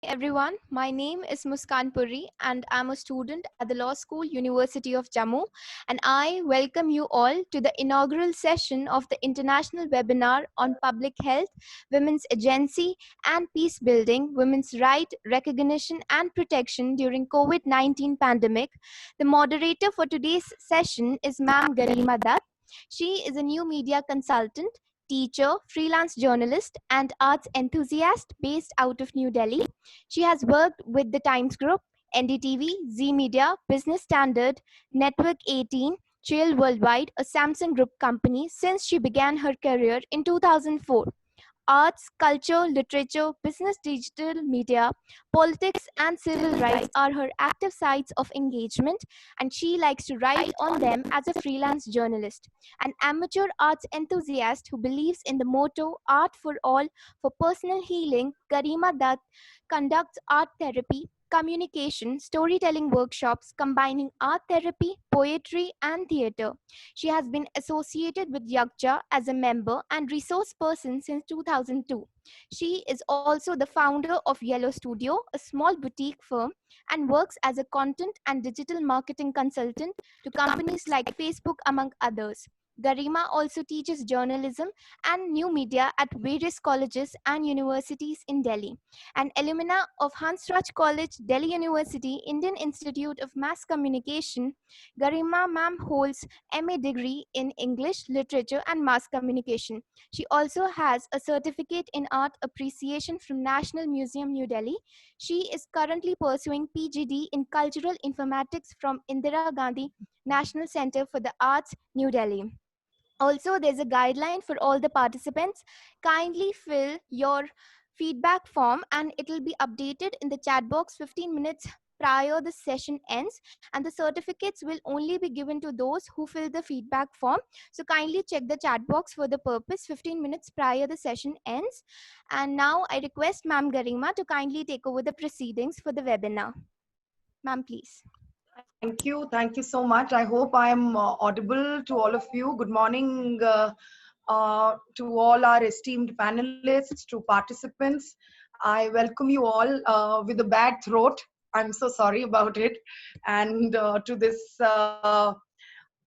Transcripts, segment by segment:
everyone, my name is Muskan Puri and I'm a student at the Law School University of Jammu, and I welcome you all to the inaugural session of the international webinar on public health, women's agency and peace building, women's right, recognition and protection during COVID-19 pandemic. The moderator for today's session is Ma'am Garima Dutt. She is a new media consultant, teacher, freelance journalist, and arts enthusiast based out of New Delhi. She has worked with the Times Group, NDTV, Z Media, Business Standard, Network 18, Trail Worldwide, a Samsung Group company, since she began her career in 2004. Arts, culture, literature, business, digital media, politics, and civil rights are her active sites of engagement, and she likes to write on them as a freelance journalist. An amateur arts enthusiast who believes in the motto Art for All for personal healing, Garima Dutt conducts art therapy, communication, storytelling workshops combining art therapy, poetry, and theatre. She has been associated with Yakja as a member and resource person since 2002. She is also the founder of Yellow Studio, a small boutique firm, and works as a content and digital marketing consultant to companies like Facebook, among others. Garima also teaches journalism and new media at various colleges and universities in Delhi. An alumna of Hansraj College, Delhi University, Indian Institute of Mass Communication, Garima ma'am holds MA degree in English, Literature and Mass Communication. She also has a certificate in art appreciation from National Museum, New Delhi. She is currently pursuing PGD in Cultural Informatics from Indira Gandhi National Center for the Arts, New Delhi. Also, there's a guideline for all the participants. Kindly fill your feedback form and it will be updated in the chat box 15 minutes prior the session ends, and the certificates will only be given to those who fill the feedback form. So kindly check the chat box for the purpose 15 minutes prior the session ends. And now I request Ma'am Garima to kindly take over the proceedings for the webinar. Ma'am, please. Thank you. Thank you so much. I hope I am audible to all of you. Good morning to all our esteemed panelists, to participants. I welcome you all with a bad throat. I'm so sorry about it. And to this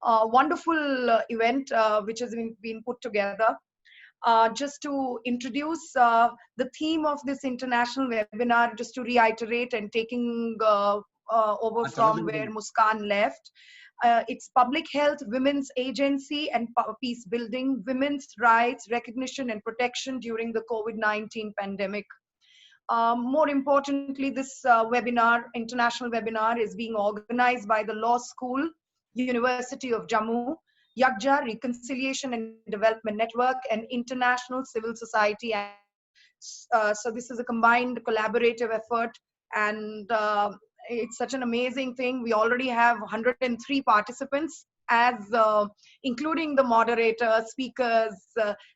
wonderful event which has been put together. Just to introduce the theme of this international webinar, just to reiterate and taking over from where Muskan left. It's public health, women's agency and peace building, women's rights, recognition and protection during the COVID-19 pandemic. More importantly, this international webinar is being organized by the Law School, University of Jammu, Yakja Reconciliation and Development Network, and International Civil Society. So this is a combined collaborative effort, and it's such an amazing thing. We already have 103 participants, as including the moderator, speakers,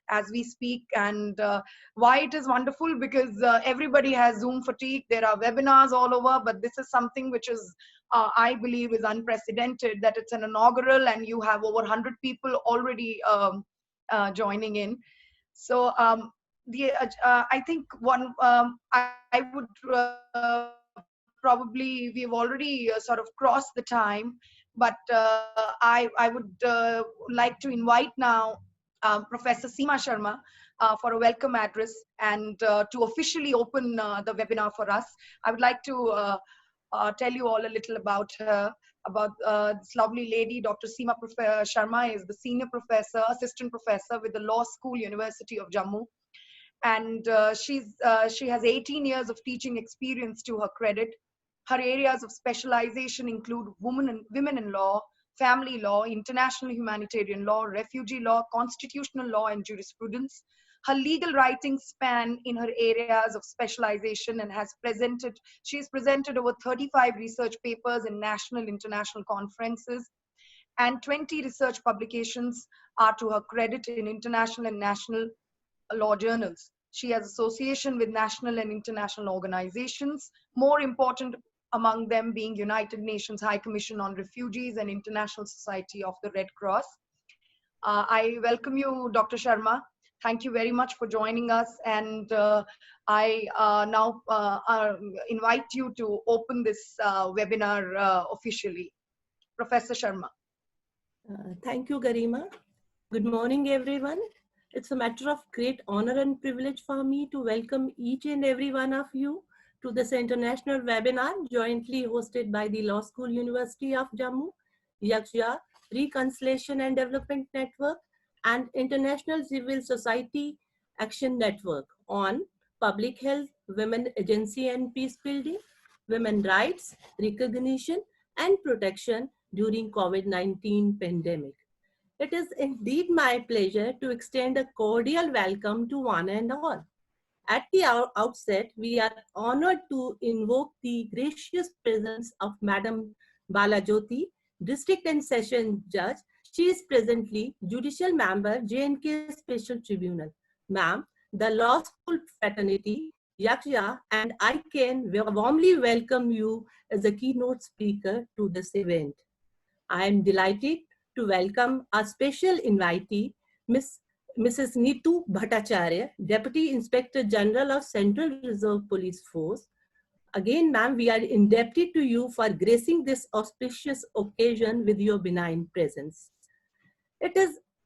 as we speak. And why it is wonderful, because everybody has Zoom fatigue. There are webinars all over, but this is something which is I believe is unprecedented, that it's an inaugural and you have over 100 people already joining in. So I think I would probably, we've already sort of crossed the time, but I would like to invite now Professor Seema Sharma for a welcome address and to officially open the webinar for us. I would like to tell you all a little about her, about this lovely lady. Dr. Seema Sharma is the senior professor, assistant professor with the Law School, University of Jammu. And she has 18 years of teaching experience to her credit. Her areas of specialization include women in law, family law, international humanitarian law, refugee law, constitutional law, and jurisprudence. Her legal writings span in her areas of specialization and she has presented over 35 research papers in national and international conferences, and 20 research publications are to her credit in international and national law journals. She has association with national and international organizations, more important among them being United Nations High Commission on Refugees and International Society of the Red Cross. I welcome you, Dr. Sharma. Thank you very much for joining us. And I now invite you to open this webinar officially. Professor Sharma. Thank you, Garima. Good morning, everyone. It's a matter of great honor and privilege for me to welcome each and every one of you to this international webinar jointly hosted by the Law School University of Jammu, Yaksha, Reconciliation and Development Network, and International Civil Society Action Network on public health, women agency and peace building, women rights, recognition, and protection during COVID-19 pandemic. It is indeed my pleasure to extend a cordial welcome to one and all. At the outset, we are honored to invoke the gracious presence of Madam Balajyoti, District and Session Judge. She is presently Judicial Member, J&K Special Tribunal. Ma'am, the Law School fraternity, Yaksha, and I can warmly welcome you as a keynote speaker to this event. I am delighted to welcome our special invitee, Mrs. Neetu Bhattacharya, Deputy Inspector General of Central Reserve Police Force. Again, ma'am, we are indebted to you for gracing this auspicious occasion with your benign presence.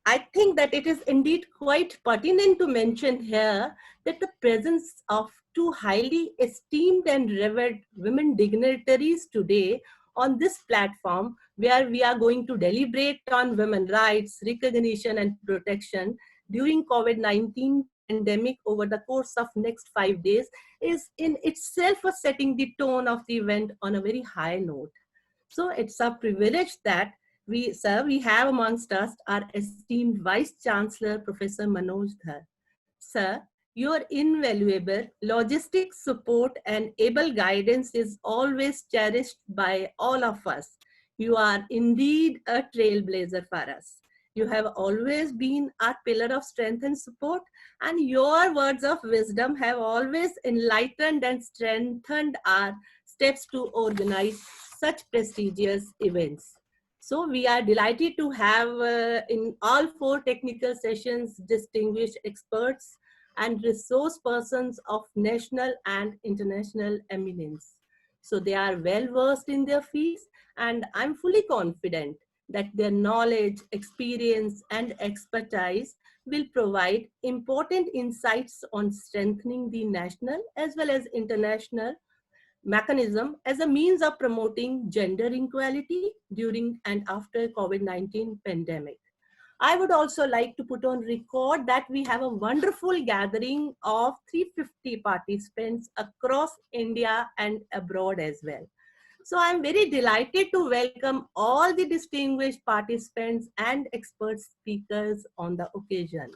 I think that it is indeed quite pertinent to mention here that the presence of two highly esteemed and revered women dignitaries today on this platform, where we are going to deliberate on women's rights, recognition and protection during COVID-19 pandemic over the course of next 5 days, is in itself a setting the tone of the event on a very high note. So it's a privilege that we have amongst us our esteemed Vice Chancellor, Professor Manoj Dhar. Sir, your invaluable logistic support and able guidance is always cherished by all of us. You are indeed a trailblazer for us. You have always been our pillar of strength and support, and your words of wisdom have always enlightened and strengthened our steps to organize such prestigious events. So we are delighted to have in all 4 technical sessions distinguished experts and resource persons of national and international eminence. So they are well versed in their fields, and I'm fully confident that their knowledge, experience, and expertise will provide important insights on strengthening the national as well as international mechanism as a means of promoting gender equality during and after COVID-19 pandemic. I would also like to put on record that we have a wonderful gathering of 350 participants across India and abroad as well. So I'm very delighted to welcome all the distinguished participants and expert speakers on the occasion.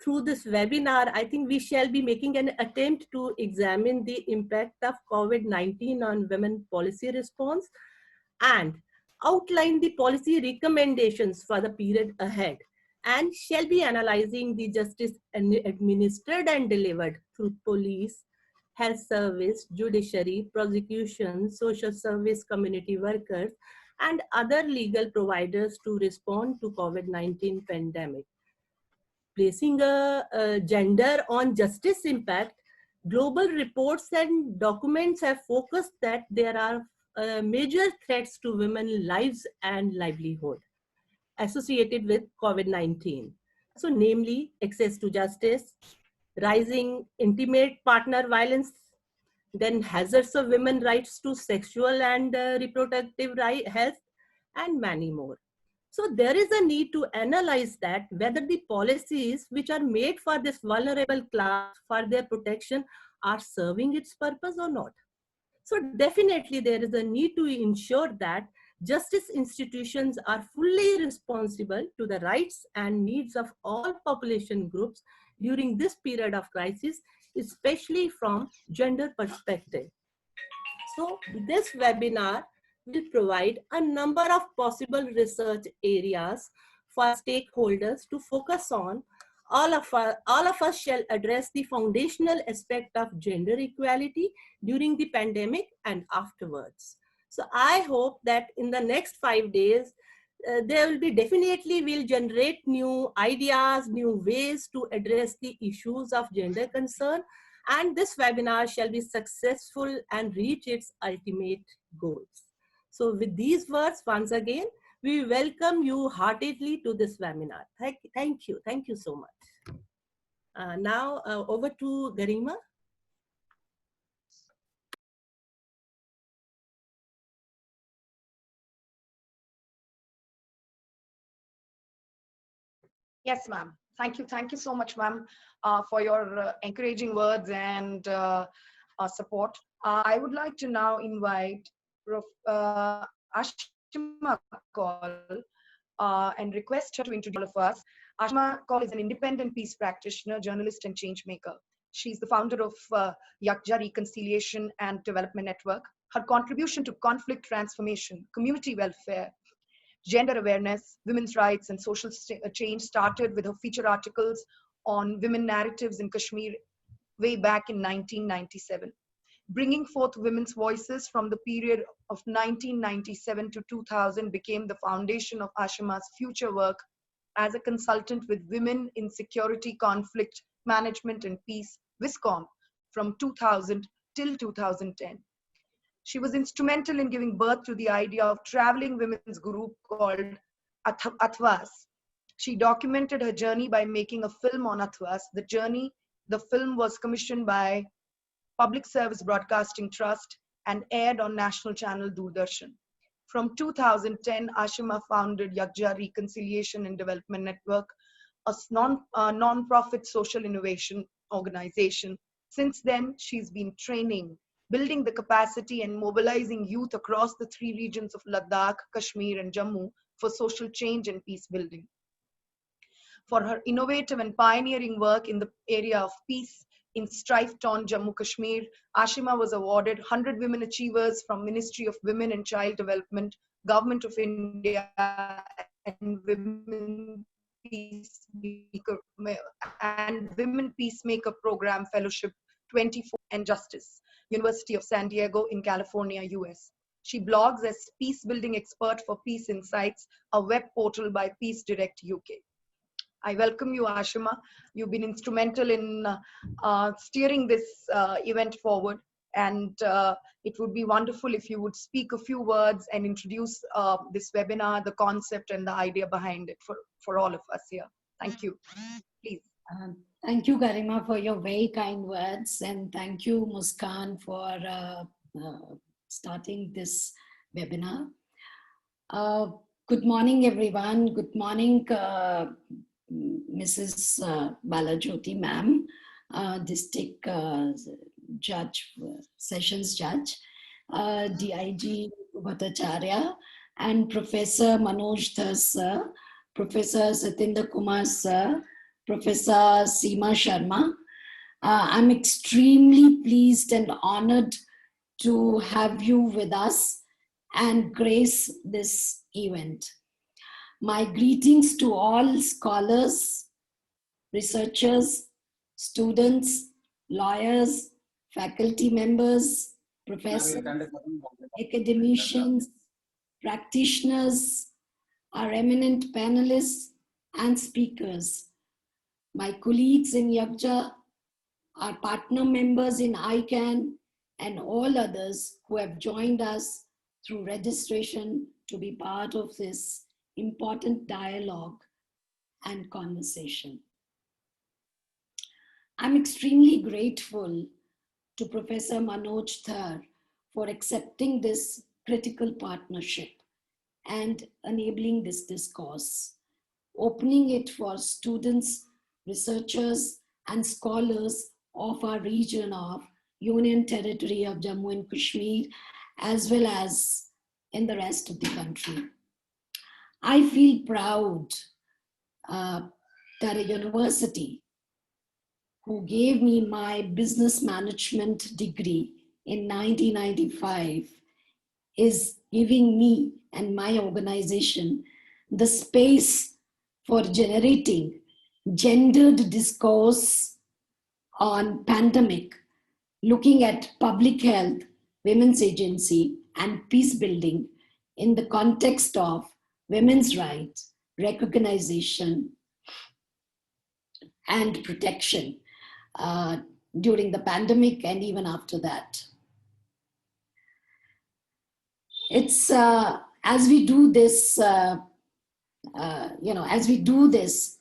Through this webinar, I think we shall be making an attempt to examine the impact of COVID-19 on women policy response and outline the policy recommendations for the period ahead, and shall be analyzing the justice administered and delivered through police, health service, judiciary, prosecution, social service, community workers, and other legal providers to respond to COVID-19 pandemic. Placing a gender on justice impact, global reports and documents have focused that there are major threats to women's lives and livelihood associated with COVID-19. So namely, access to justice, rising intimate partner violence, then hazards of women's rights to sexual and reproductive health, and many more. So there is a need to analyze that whether the policies which are made for this vulnerable class for their protection are serving its purpose or not. So definitely there is a need to ensure that justice institutions are fully responsible to the rights and needs of all population groups during this period of crisis, especially from gender perspective. So this webinar will provide a number of possible research areas for stakeholders to focus on. All of us shall address the foundational aspect of gender equality during the pandemic and afterwards. So I hope that in the next 5 days, there will be definitely will generate new ideas, new ways to address the issues of gender concern, and this webinar shall be successful and reach its ultimate goals. So with these words, once again, we welcome you heartedly to this webinar. Thank you so much. Now over to Garima. Yes, ma'am. Thank you. Thank you so much, ma'am, for your encouraging words and support. I would like to now invite Ashima Kaul and request her to introduce all of us. Ashima Kaul is an independent peace practitioner, journalist, and change maker. She's the founder of Yakja Reconciliation and Development Network. Her contribution to conflict transformation, community welfare, gender awareness, women's rights, and social change started with her feature articles on women narratives in Kashmir way back in 1997. Bringing forth women's voices from the period of 1997 to 2000 became the foundation of Ashima's future work as a consultant with Women in Security, Conflict Management and Peace, WISCOM, from 2000 till 2010. She was instrumental in giving birth to the idea of traveling women's group called Athwas. She documented her journey by making a film on Athwas. The film was commissioned by Public Service Broadcasting Trust and aired on national channel Doordarshan. From 2010, Ashima founded Yakja Reconciliation and Development Network, a non-profit social innovation organization. Since then, she's been training, building the capacity and mobilizing youth across the three regions of Ladakh, Kashmir, and Jammu for social change and peace building. For her innovative and pioneering work in the area of peace in strife-torn Jammu Kashmir, Ashima was awarded 100 Women Achievers from Ministry of Women and Child Development, Government of India, and Women Peacemaker Program Fellowship 24 and Justice, University of San Diego in California, US. She blogs as Peace Building Expert for Peace Insights, a web portal by Peace Direct UK. I welcome you, Ashima. You've been instrumental in steering this event forward, and it would be wonderful if you would speak a few words and introduce this webinar, the concept and the idea behind it for all of us here. Thank you. Please. Thank you, Garima, for your very kind words, and thank you, Muskan, for starting this webinar. Good morning, everyone. Good morning, Mrs. Balajyoti ma'am, district judge, sessions judge, DIG Bhattacharya, and Professor Manoj Dhar sir, Professor Satinder Kumar sir, Professor Seema Sharma. I'm extremely pleased and honored to have you with us and grace this event. My greetings to all scholars, researchers, students, lawyers, faculty members, professors, academicians, practitioners, our eminent panelists and speakers, my colleagues in Yakja, our partner members in ICANN, and all others who have joined us through registration to be part of this important dialogue and conversation. I'm extremely grateful to Professor Manoj Dhar for accepting this critical partnership and enabling this discourse, opening it for students, researchers, and scholars of our region of Union Territory of Jammu and Kashmir, as well as in the rest of the country. I feel proud that a university who gave me my business management degree in 1995 is giving me and my organization the space for generating gendered discourse on pandemic, looking at public health, women's agency, and peace building in the context of women's rights, recognition, and protection during the pandemic and even after that. It's as we do this,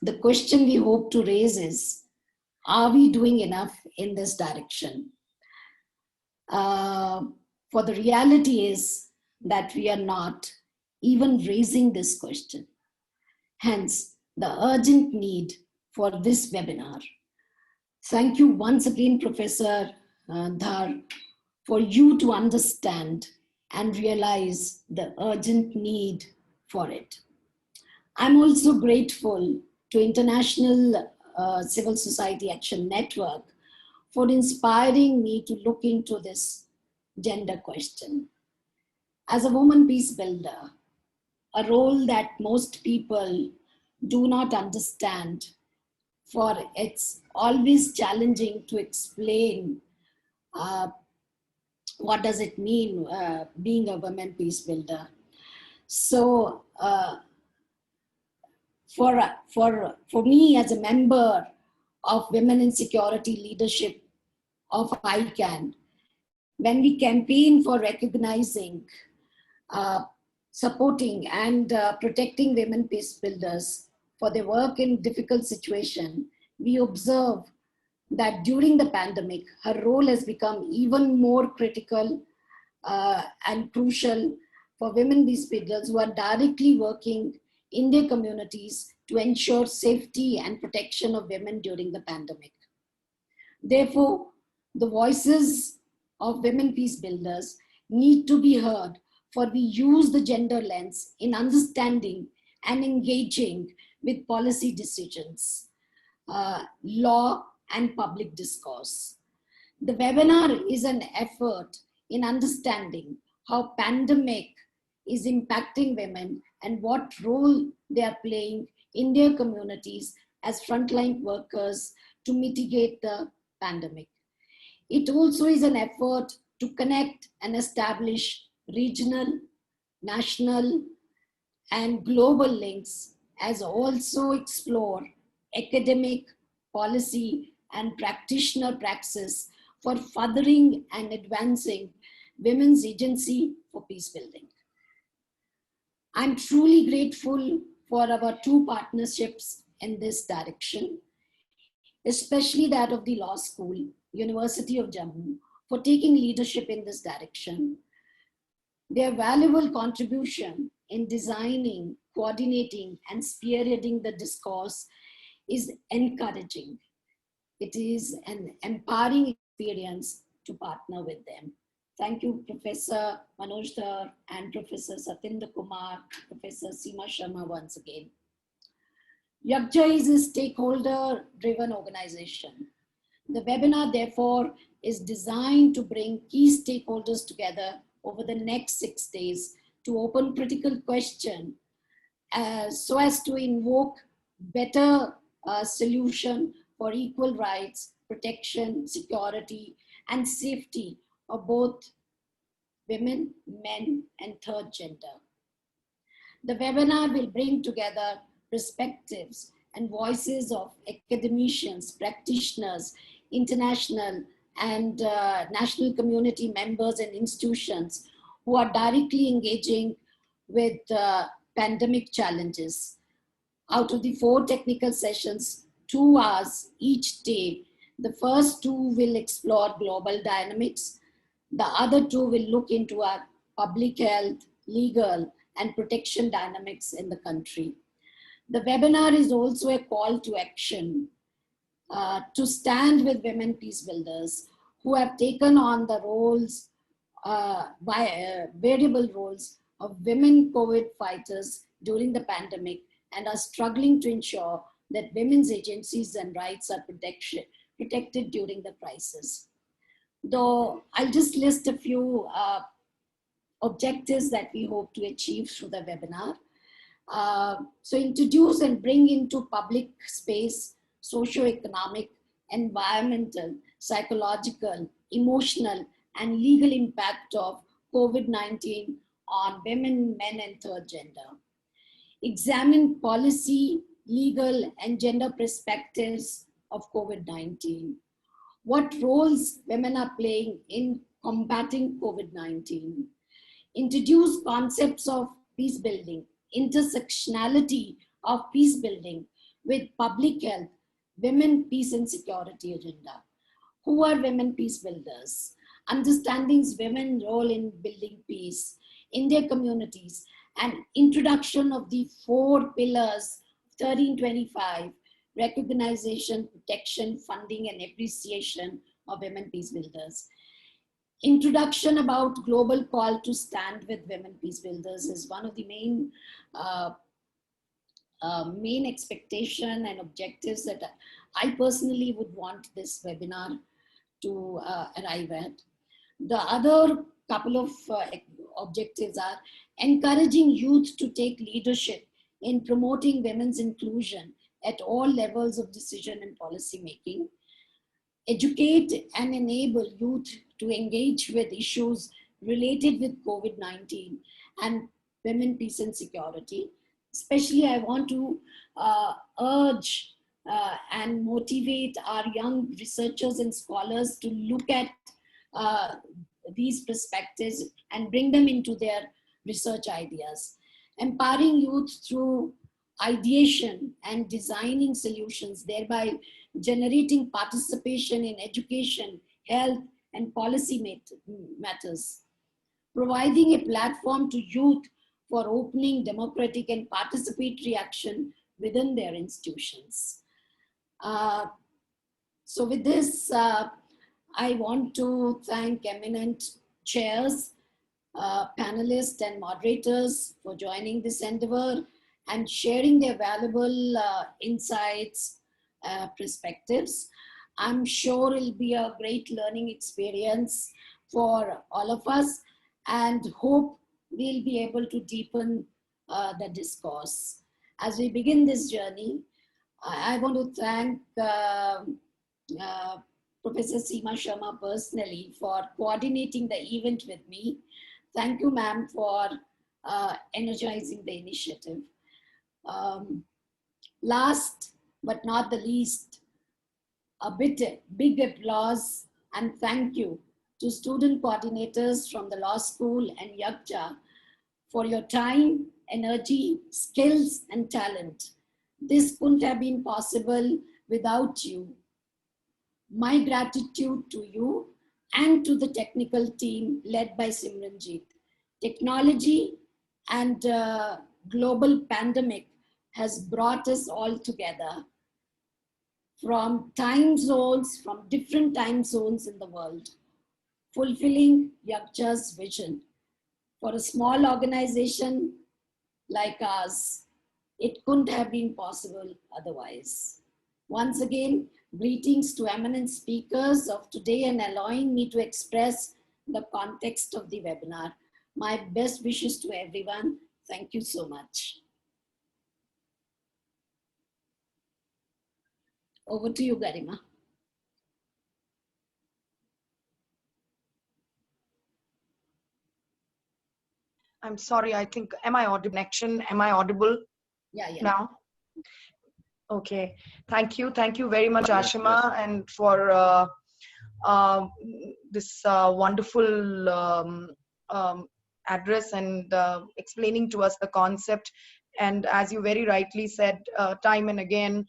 the question we hope to raise is, are we doing enough in this direction? For the reality is that we are not even raising this question. Hence, the urgent need for this webinar. Thank you once again, Professor Dhar, for you to understand and realize the urgent need for it. I'm also grateful to International Civil Society Action Network for inspiring me to look into this gender question. As a woman peace builder, a role that most people do not understand, for it's always challenging to explain what does it mean being a woman peace builder. So for me as a member of Women in Security Leadership of ICAN, when we campaign for recognizing, supporting and protecting women peace builders for their work in difficult situations, we observe that during the pandemic, her role has become even more critical and crucial for women peace builders who are directly working in their communities to ensure safety and protection of women during the pandemic. Therefore, the voices of women peace builders need to be heard, for we use the gender lens in understanding and engaging with policy decisions, law, and public discourse. The webinar is an effort in understanding how pandemic is impacting women and what role they are playing in their communities as frontline workers to mitigate the pandemic. It also is an effort to connect and establish regional, national, and global links, as also explore academic, policy, and practitioner praxis for furthering and advancing women's agency for peace building. I'm truly grateful for our two partnerships in this direction, especially that of the Law School, University of Jammu, for taking leadership in this direction. Their valuable contribution in designing, coordinating, and spearheading the discourse is encouraging. It is an empowering experience to partner with them. Thank you, Professor Manoj Dhar and Professor Satinder Kumar, Professor Seema Sharma once again. YAGJA is a stakeholder-driven organization. The webinar, therefore, is designed to bring key stakeholders together over the next 6 days to open critical questions so as to invoke better solution for equal rights, protection, security, and safety of both women, men, and third gender. The webinar will bring together perspectives and voices of academicians, practitioners, international and national community members and institutions who are directly engaging with pandemic challenges. Out of the 4 technical sessions, 2 hours each day, the first 2 will explore global dynamics. The other 2 will look into our public health, legal, and protection dynamics in the country. The webinar is also a call to action to stand with women peace builders who have taken on the roles, variable roles of women COVID fighters during the pandemic and are struggling to ensure that women's agencies and rights are protected during the crisis. Though I'll just list a few objectives that we hope to achieve through the webinar. So introduce and bring into public space socio-economic, environmental, psychological, emotional, and legal impact of COVID-19 on women, men, and third gender. examine policy, legal, and gender perspectives of COVID-19. What roles women are playing in combating COVID-19. Introduce concepts of peace building, intersectionality of peace building with public health, women, peace and security agenda. Who are women peace builders? Understanding women's role in building peace in their communities, and introduction of the 4 pillars 1325, recognition, protection, funding, and appreciation of women peace builders. Introduction about global call to stand with women peace builders is one of the main main expectation and objectives that I personally would want this webinar to arrive at. The other couple of objectives are encouraging youth to take leadership in promoting women's inclusion at all levels of decision and policy making. Educate and enable youth to engage with issues related with COVID-19 and women, peace and security. Especially, I want to urge and motivate our young researchers and scholars to look at these perspectives and bring them into their research ideas. Empowering youth through ideation and designing solutions, thereby generating participation in education, health, and policy matters. Providing a platform to youth for opening democratic and participatory action within their institutions. So with this, I want to thank eminent chairs, panelists and moderators for joining this endeavor and sharing their valuable insights, perspectives. I'm sure it'll be a great learning experience for all of us, and hope we'll be able to deepen the discourse. As we begin this journey, I want to thank Professor Seema Sharma personally for coordinating the event with me. Thank you, ma'am, for energizing the initiative. Last but not the least, a big applause and thank you to student coordinators from the Law School and YAGCHA for your time, energy, skills, and talent. This couldn't have been possible without you. My gratitude to you and to the technical team led by Simranjeet. Technology and global pandemic has brought us all together from different time zones in the world, fulfilling YAGCHA's vision. For a small organization like ours, it couldn't have been possible otherwise. Once again, greetings to eminent speakers of today and allowing me to express the context of the webinar. My best wishes to everyone. Thank you so much. Over to you, Garima. I'm sorry, I think, am I audible? Connection, am I audible now? Okay, thank you very much, Ashima, and for this wonderful address and explaining to us the concept. And as you very rightly said, time and again,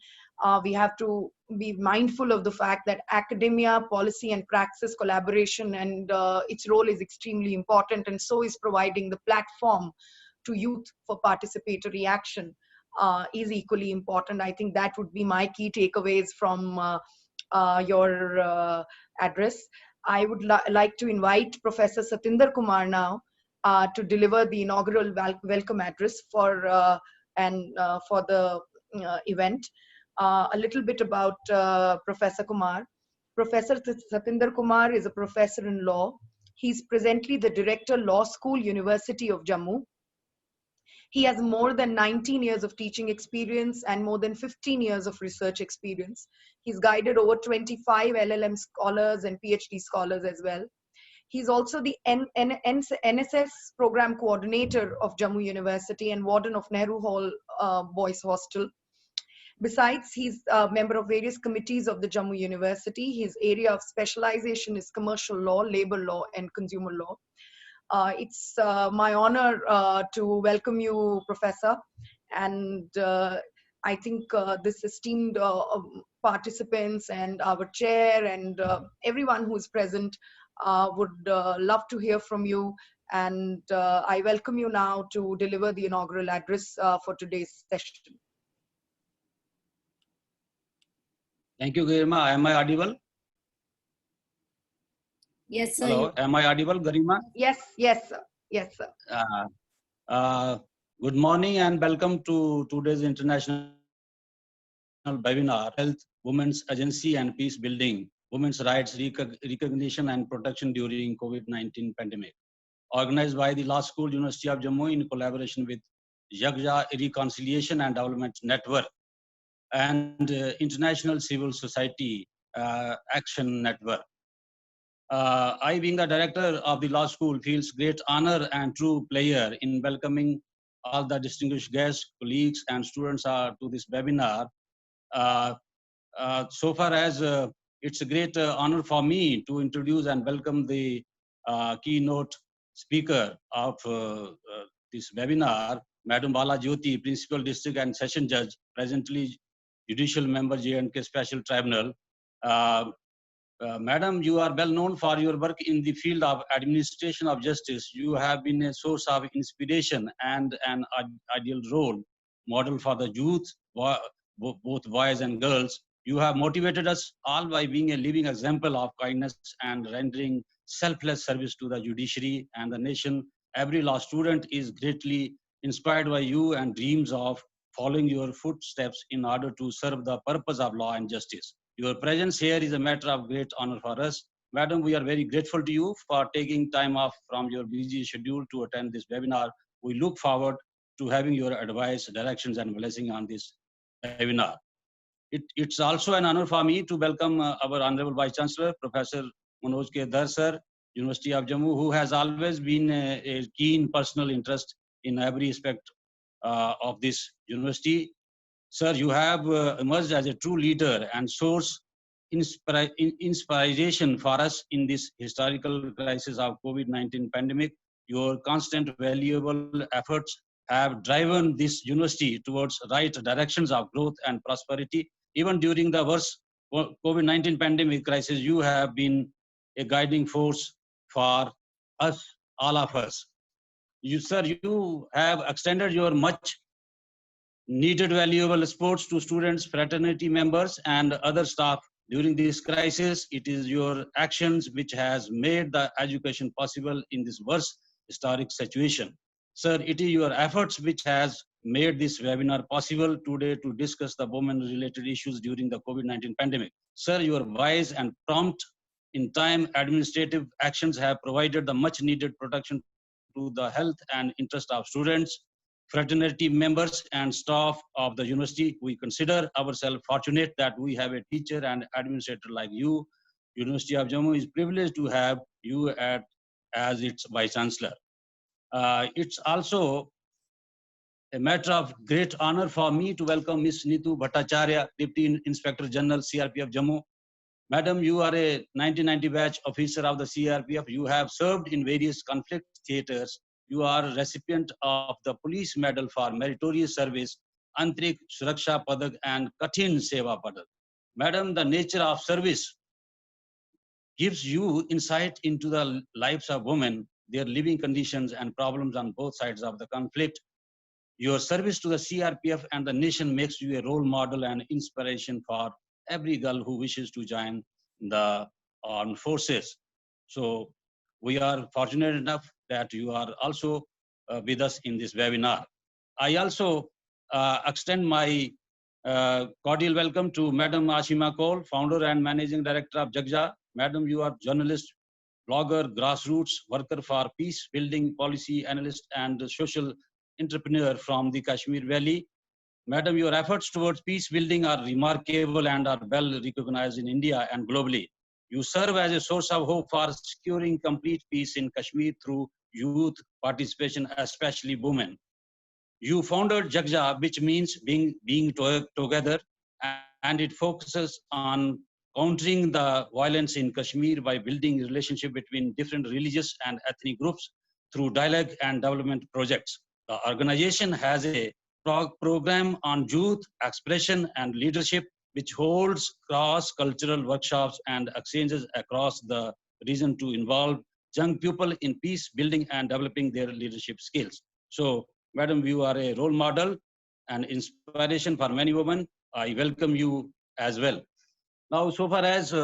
we have to be mindful of the fact that academia, policy, and praxis collaboration and its role is extremely important, and so is providing the platform to youth for participatory action is equally important. I think that would be my key takeaways from your address. I would like to invite Professor Satinder Kumar now to deliver the inaugural welcome address for the event. A little bit about Professor Kumar. Professor Satinder Kumar is a professor in law. He's presently the Director, Law School, University of Jammu. He has more than 19 years of teaching experience and more than 15 years of research experience. He's guided over 25 LLM scholars and PhD scholars as well. He's also the NSS program coordinator of Jammu University and warden of Nehru Hall Boys Hostel. Besides, he's a member of various committees of the Jammu University. His area of specialization is commercial law, labor law, and consumer law. It's my honor to welcome you, Professor. And I think this esteemed participants and our chair and everyone who is present would love to hear from you. And I welcome you now to deliver the inaugural address for today's session. Thank you, Garima. Am I audible? Yes, sir. Hello, am I audible, Garima? Yes, yes, sir. Yes, sir. Good morning and welcome to today's international webinar, Health, Women's Agency and Peace Building, Women's Rights Recognition and Protection During COVID-19 Pandemic, organized by the Law School, University of Jammu in collaboration with Yagja Reconciliation and Development Network and International Civil Society Action Network. I, being the director of the law school, feels great honor and true pleasure in welcoming all the distinguished guests, colleagues, and students to this webinar. So far as it's a great honor for me to introduce and welcome the keynote speaker of this webinar, Madam Bala Jyoti, Principal District and Session Judge, presently Judicial Member, J&K Special Tribunal. Madam, you are well known for your work in the field of administration of justice. You have been a source of inspiration and an ideal role model for the youth, both boys and girls. You have motivated us all by being a living example of kindness and rendering selfless service to the judiciary and the nation. Every law student is greatly inspired by you and dreams of following your footsteps in order to serve the purpose of law and justice. Your presence here is a matter of great honor for us. Madam, we are very grateful to you for taking time off from your busy schedule to attend this webinar. We look forward to having your advice, directions, and blessing on this webinar. It's also an honor for me to welcome our Honorable Vice Chancellor, Professor Manoj K. Dhar, sir, University of Jammu, who has always been a keen personal interest in every aspect of this university. Sir, you have emerged as a true leader and source inspiration for us in this historical crisis of COVID-19 pandemic. Your constant valuable efforts have driven this university towards right directions of growth and prosperity. Even during the worst COVID-19 pandemic crisis, you have been a guiding force for us, all of us. You, sir, you have extended your much needed valuable supports to students, fraternity members, and other staff during this crisis. It is your actions which has made the education possible in this worst historic situation. Sir, it is your efforts which has made this webinar possible today to discuss the women-related issues during the COVID-19 pandemic. Sir, your wise and prompt in time administrative actions have provided the much needed protection to the health and interest of students, fraternity members, and staff of the university. We consider ourselves fortunate that we have a teacher and administrator like you. University of Jammu is privileged to have you as its Vice Chancellor. It's also a matter of great honor for me to welcome Ms. Neetu Bhattacharya, Deputy Inspector General, CRPF Jammu. Madam, you are a 1990 batch officer of the CRPF. You have served in various conflict theaters. You are a recipient of the Police Medal for Meritorious Service, Antrik Suraksha Padak, and Kathin Seva Padak. Madam, the nature of service gives you insight into the lives of women, their living conditions and problems on both sides of the conflict. Your service to the CRPF and the nation makes you a role model and inspiration for every girl who wishes to join the armed forces. So we are fortunate enough that you are also with us in this webinar. I also extend my cordial welcome to Madam Ashima Kaul, founder and managing director of Jagja. Madam, you are journalist, blogger, grassroots worker for peace building, policy analyst, and social entrepreneur from the Kashmir Valley. Madam, your efforts towards peace building are remarkable and are well recognized in India and globally. You serve as a source of hope for securing complete peace in Kashmir through youth participation, especially women. You founded Jagja, which means being together, and it focuses on countering the violence in Kashmir by building relationship between different religious and ethnic groups through dialogue and development projects. The organization has a program on youth expression and leadership, which holds cross-cultural workshops and exchanges across the region to involve young people in peace building and developing their leadership skills. So, Madam, you are a role model and inspiration for many women. I welcome you as well. Now, so far as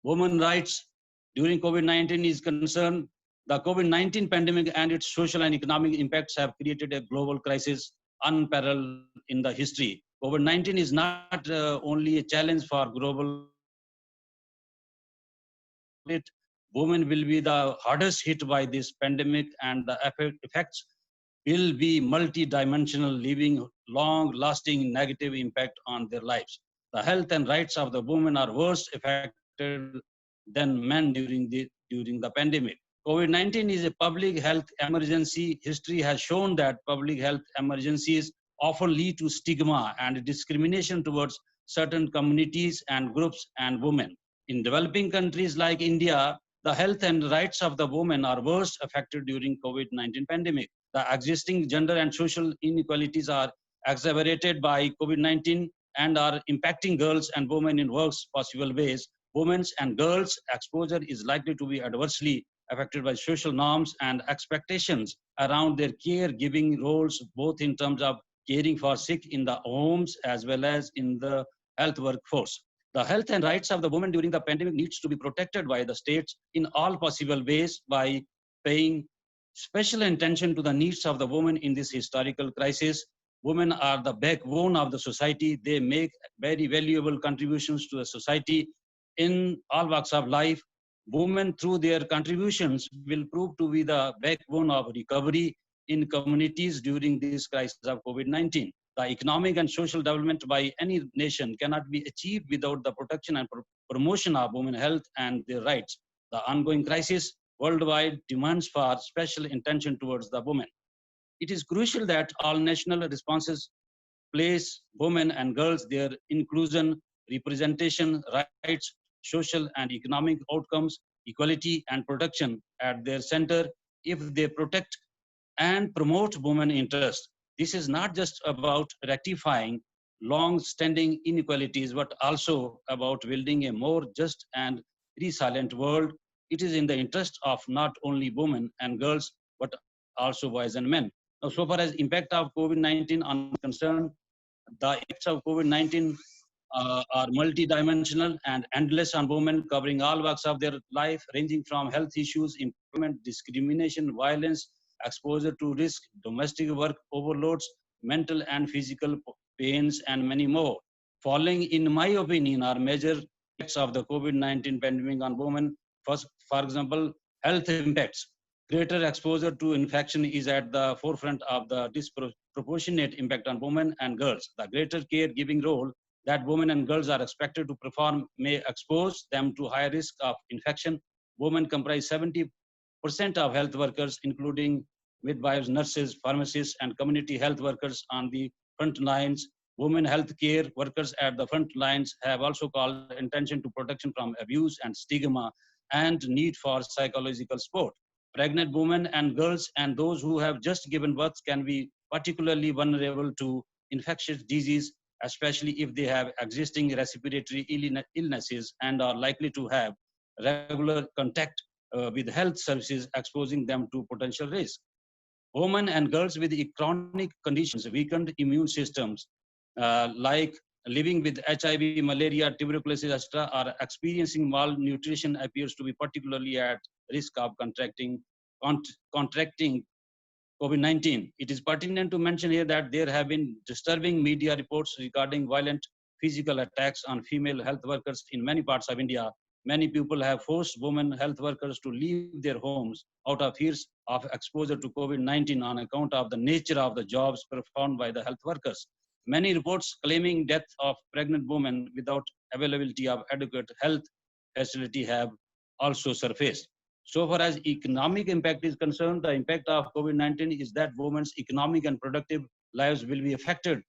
women rights during COVID-19 is concerned, the COVID-19 pandemic and its social and economic impacts have created a global crisis unparalleled in the history. COVID-19 is not only a challenge for global, women will be the hardest hit by this pandemic, and the effects will be multi-dimensional, leaving long-lasting negative impact on their lives. The health and rights of the women are worse affected than men during the pandemic. COVID-19 is a public health emergency. History has shown that public health emergencies often lead to stigma and discrimination towards certain communities and groups and women. In developing countries like India, the health and rights of the women are worst affected during COVID-19 pandemic. The existing gender and social inequalities are exacerbated by COVID-19 and are impacting girls and women in worst possible ways. Women's and girls' exposure is likely to be adversely affected by social norms and expectations around their caregiving roles, both in terms of caring for sick in the homes as well as in the health workforce. The health and rights of the women during the pandemic needs to be protected by the states in all possible ways by paying special attention to the needs of the women in this historical crisis. Women are the backbone of the society. They make very valuable contributions to the society in all walks of life. Women, through their contributions, will prove to be the backbone of recovery in communities during this crisis of COVID-19. The economic and social development by any nation cannot be achieved without the protection and promotion of women's health and their rights. The ongoing crisis worldwide demands for special attention towards the women. It is crucial that all national responses place women and girls, their inclusion, representation, rights, social and economic outcomes, equality and protection at their center if they protect and promote women interests. This is not just about rectifying long-standing inequalities, but also about building a more just and resilient world. It is in the interest of not only women and girls, but also boys and men. Now, so far as impact of COVID-19 on concern, the effects of COVID-19 are multidimensional and endless on women, covering all walks of their life, ranging from health issues, employment, discrimination, violence, exposure to risk, domestic work overloads, mental and physical pains, and many more. Following, in my opinion, are major effects of the COVID-19 pandemic on women. First, for example, health impacts. Greater exposure to infection is at the forefront of the disproportionate impact on women and girls. The greater caregiving role that women and girls are expected to perform may expose them to high risk of infection. Women comprise 70% of health workers, including midwives, nurses, pharmacists, and community health workers on the front lines. Women health care workers at the front lines have also called attention to protection from abuse and stigma and need for psychological support. Pregnant women and girls and those who have just given birth can be particularly vulnerable to infectious disease, especially if they have existing respiratory illnesses and are likely to have regular contact with health services, exposing them to potential risk. Women and girls with chronic conditions, weakened immune systems, like living with HIV, malaria, tuberculosis, etc., are experiencing malnutrition appears to be particularly at risk of contracting COVID-19. It is pertinent to mention here that there have been disturbing media reports regarding violent physical attacks on female health workers in many parts of India. Many people have forced women health workers to leave their homes out of fears of exposure to COVID-19 on account of the nature of the jobs performed by the health workers. Many reports claiming death of pregnant women without availability of adequate health facility have also surfaced. So far as economic impact is concerned, the impact of COVID-19 is that women's economic and productive lives will be affected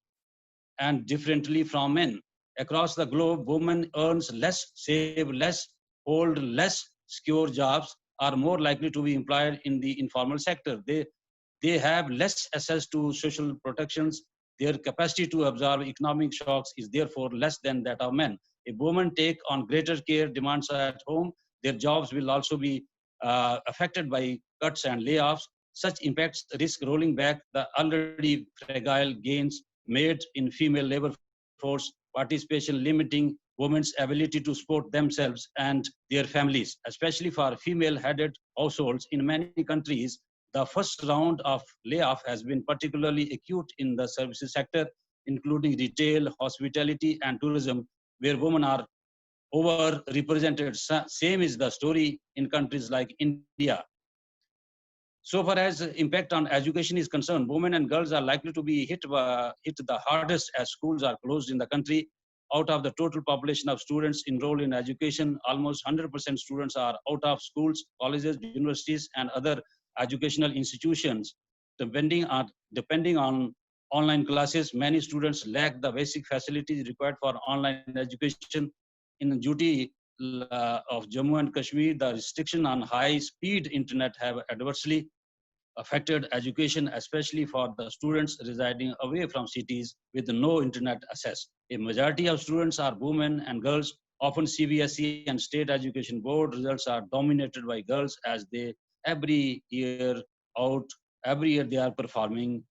and differently from men. Across the globe, women earns less, save less, hold less secure jobs, are more likely to be employed in the informal sector. They have less access to social protections. Their capacity to absorb economic shocks is therefore less than that of men. If women take on greater care demands at home, their jobs will also be affected by cuts and layoffs. Such impacts risk rolling back the already fragile gains made in female labor force participation, limiting women's ability to support themselves and their families, especially for female-headed households. In many countries, the first round of layoff has been particularly acute in the services sector, including retail, hospitality, and tourism, where women are overrepresented. Same is the story in countries like India. So far as impact on education is concerned, women and girls are likely to be hit the hardest as schools are closed in the country. Out of the total population of students enrolled in education, almost 100% students are out of schools, colleges, universities, and other educational institutions. Depending on online classes, many students lack the basic facilities required for online education. In the duty of Jammu and Kashmir, the restriction on high-speed internet have adversely affected education, especially for the students residing away from cities with no internet access. A majority of students are women and girls. Often CBSE and state education board results are dominated by girls as they every year out, every year they are performing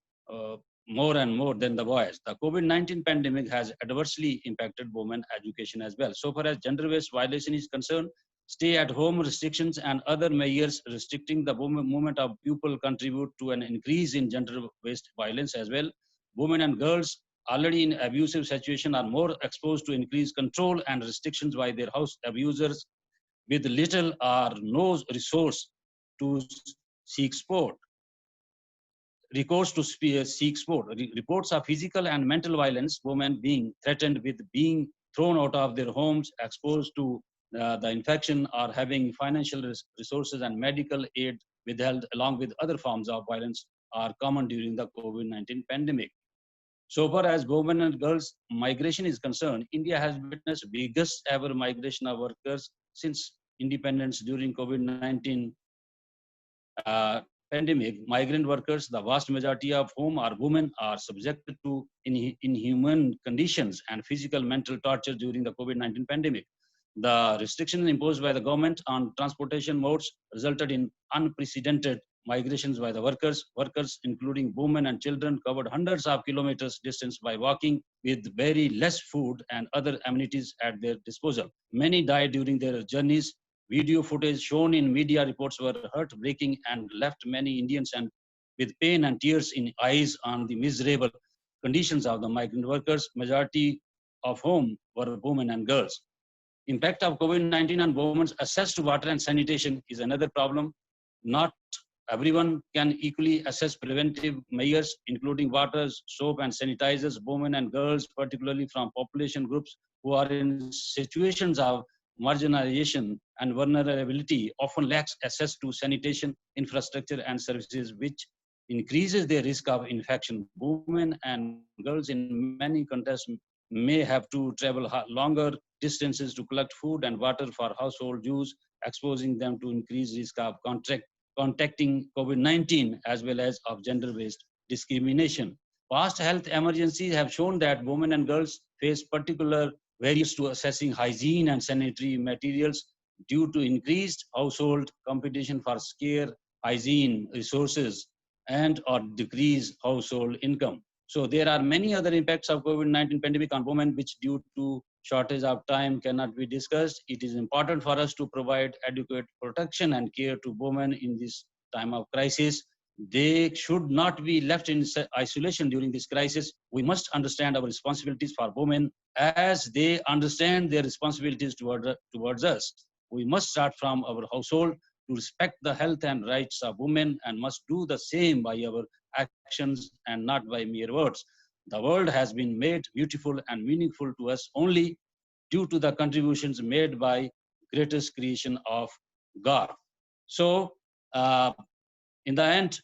more and more than the boys. The COVID-19 pandemic has adversely impacted women education as well. So far as gender-based violation is concerned, stay-at-home restrictions and other measures restricting the movement of people contribute to an increase in gender-based violence as well. Women and girls already in abusive situation are more exposed to increased control and restrictions by their house abusers with little or no resource to seek support. Recourse to seek support. Reports of physical and mental violence, women being threatened with being thrown out of their homes, exposed to the infection, or having financial resources and medical aid withheld along with other forms of violence are common during the COVID-19 pandemic. So far as women and girls migration is concerned, India has witnessed biggest ever migration of workers since independence during COVID-19 pandemic. Migrant workers, the vast majority of whom are women, are subjected to inhuman conditions and physical mental torture during the COVID-19 pandemic. The restrictions imposed by the government on transportation modes resulted in unprecedented migrations by the workers. Workers, including women and children, covered hundreds of kilometers distance by walking with very less food and other amenities at their disposal. Many died during their journeys. Video footage shown in media reports were heartbreaking and left many Indians and with pain and tears in eyes on the miserable conditions of the migrant workers, majority of whom were women and girls. Impact of COVID-19 on women's access to water and sanitation is another problem. Not everyone can equally assess preventive measures, including water, soap, and sanitizers. Women and girls, particularly from population groups who are in situations of marginalization and vulnerability, often lacks access to sanitation infrastructure and services, which increases their risk of infection. Women and girls in many contexts may have to travel longer distances to collect food and water for household use, exposing them to increased risk of contacting COVID-19 as well as of gender-based discrimination. Past health emergencies have shown that women and girls face particular barriers to accessing hygiene and sanitary materials due to increased household competition for scarce hygiene resources and or decreased household income. So there are many other impacts of COVID-19 pandemic on women, which due to shortage of time cannot be discussed. It is important for us to provide adequate protection and care to women in this time of crisis. They should not be left in isolation during this crisis. We must understand our responsibilities for women as they understand their responsibilities towards us. We must start from our household to respect the health and rights of women and must do the same by our actions and not by mere words. The world has been made beautiful and meaningful to us only due to the contributions made by greatest creation of God. So, in the end,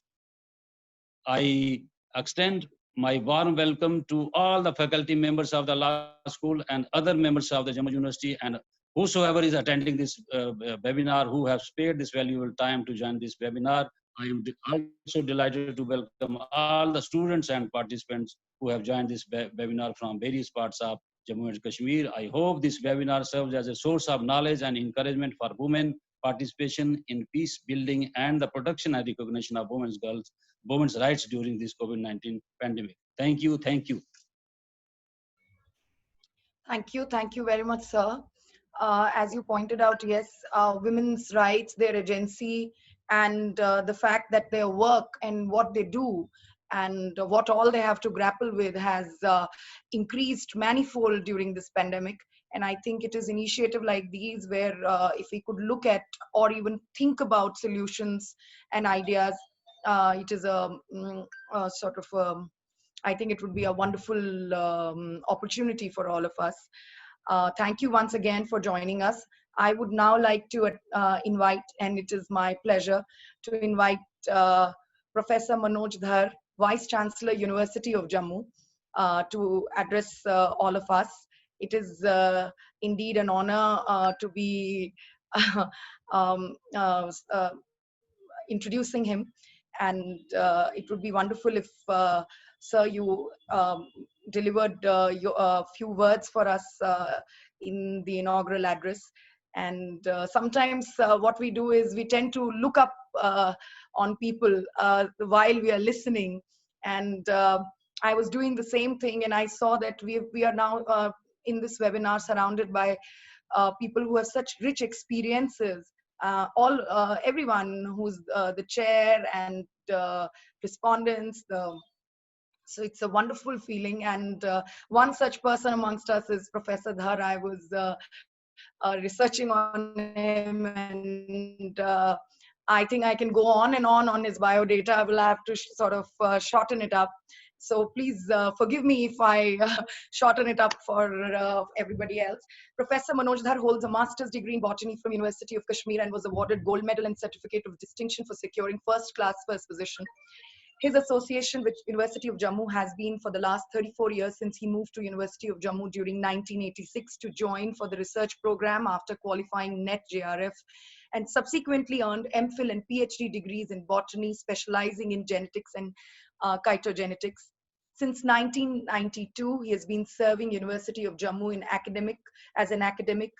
I extend my warm welcome to all the faculty members of the law school and other members of the Jammu University, and whosoever is attending this webinar, who have spared this valuable time to join this webinar. I am also delighted to welcome all the students and participants who have joined this webinar from various parts of Jammu and Kashmir. I hope this webinar serves as a source of knowledge and encouragement for women participation in peace building and the protection and recognition of women's rights during this COVID-19 pandemic. Thank you. Thank you. Thank you. Thank you very much, sir. As you pointed out, yes, women's rights, their agency, and the fact that their work and what they do and what all they have to grapple with has increased manifold during this pandemic. And I think it is initiative like these where if we could look at or even think about solutions and ideas, it is a sort of I think it would be a wonderful opportunity for all of us. Thank you once again for joining us. I would now like to invite, and it is my pleasure to invite Professor Manoj Dhar, Vice Chancellor, University of Jammu, to address all of us. It is indeed an honor to be um, introducing him, and it would be wonderful if sir, you delivered a few words for us in the inaugural address. And sometimes what we do is we tend to look up on people while we are listening. And I was doing the same thing, and I saw that we are now in this webinar surrounded by people who have such rich experiences. Everyone who's the chair and respondents, so it's a wonderful feeling. And one such person amongst us is Professor Dhar. I was researching on him, and I think I can go on and on his biodata. I will have to sort of shorten it up. So please forgive me if I shorten it up for everybody else. Professor Manoj Dhar holds a master's degree in botany from University of Kashmir and was awarded gold medal and certificate of distinction for securing first position. His association with University of Jammu has been for the last 34 years since he moved to University of Jammu during 1986 to join for the research program after qualifying NET JRF, and subsequently earned MPhil and PhD degrees in botany, specializing in genetics and cytogenetics. Since 1992, he has been serving University of Jammu as an academic,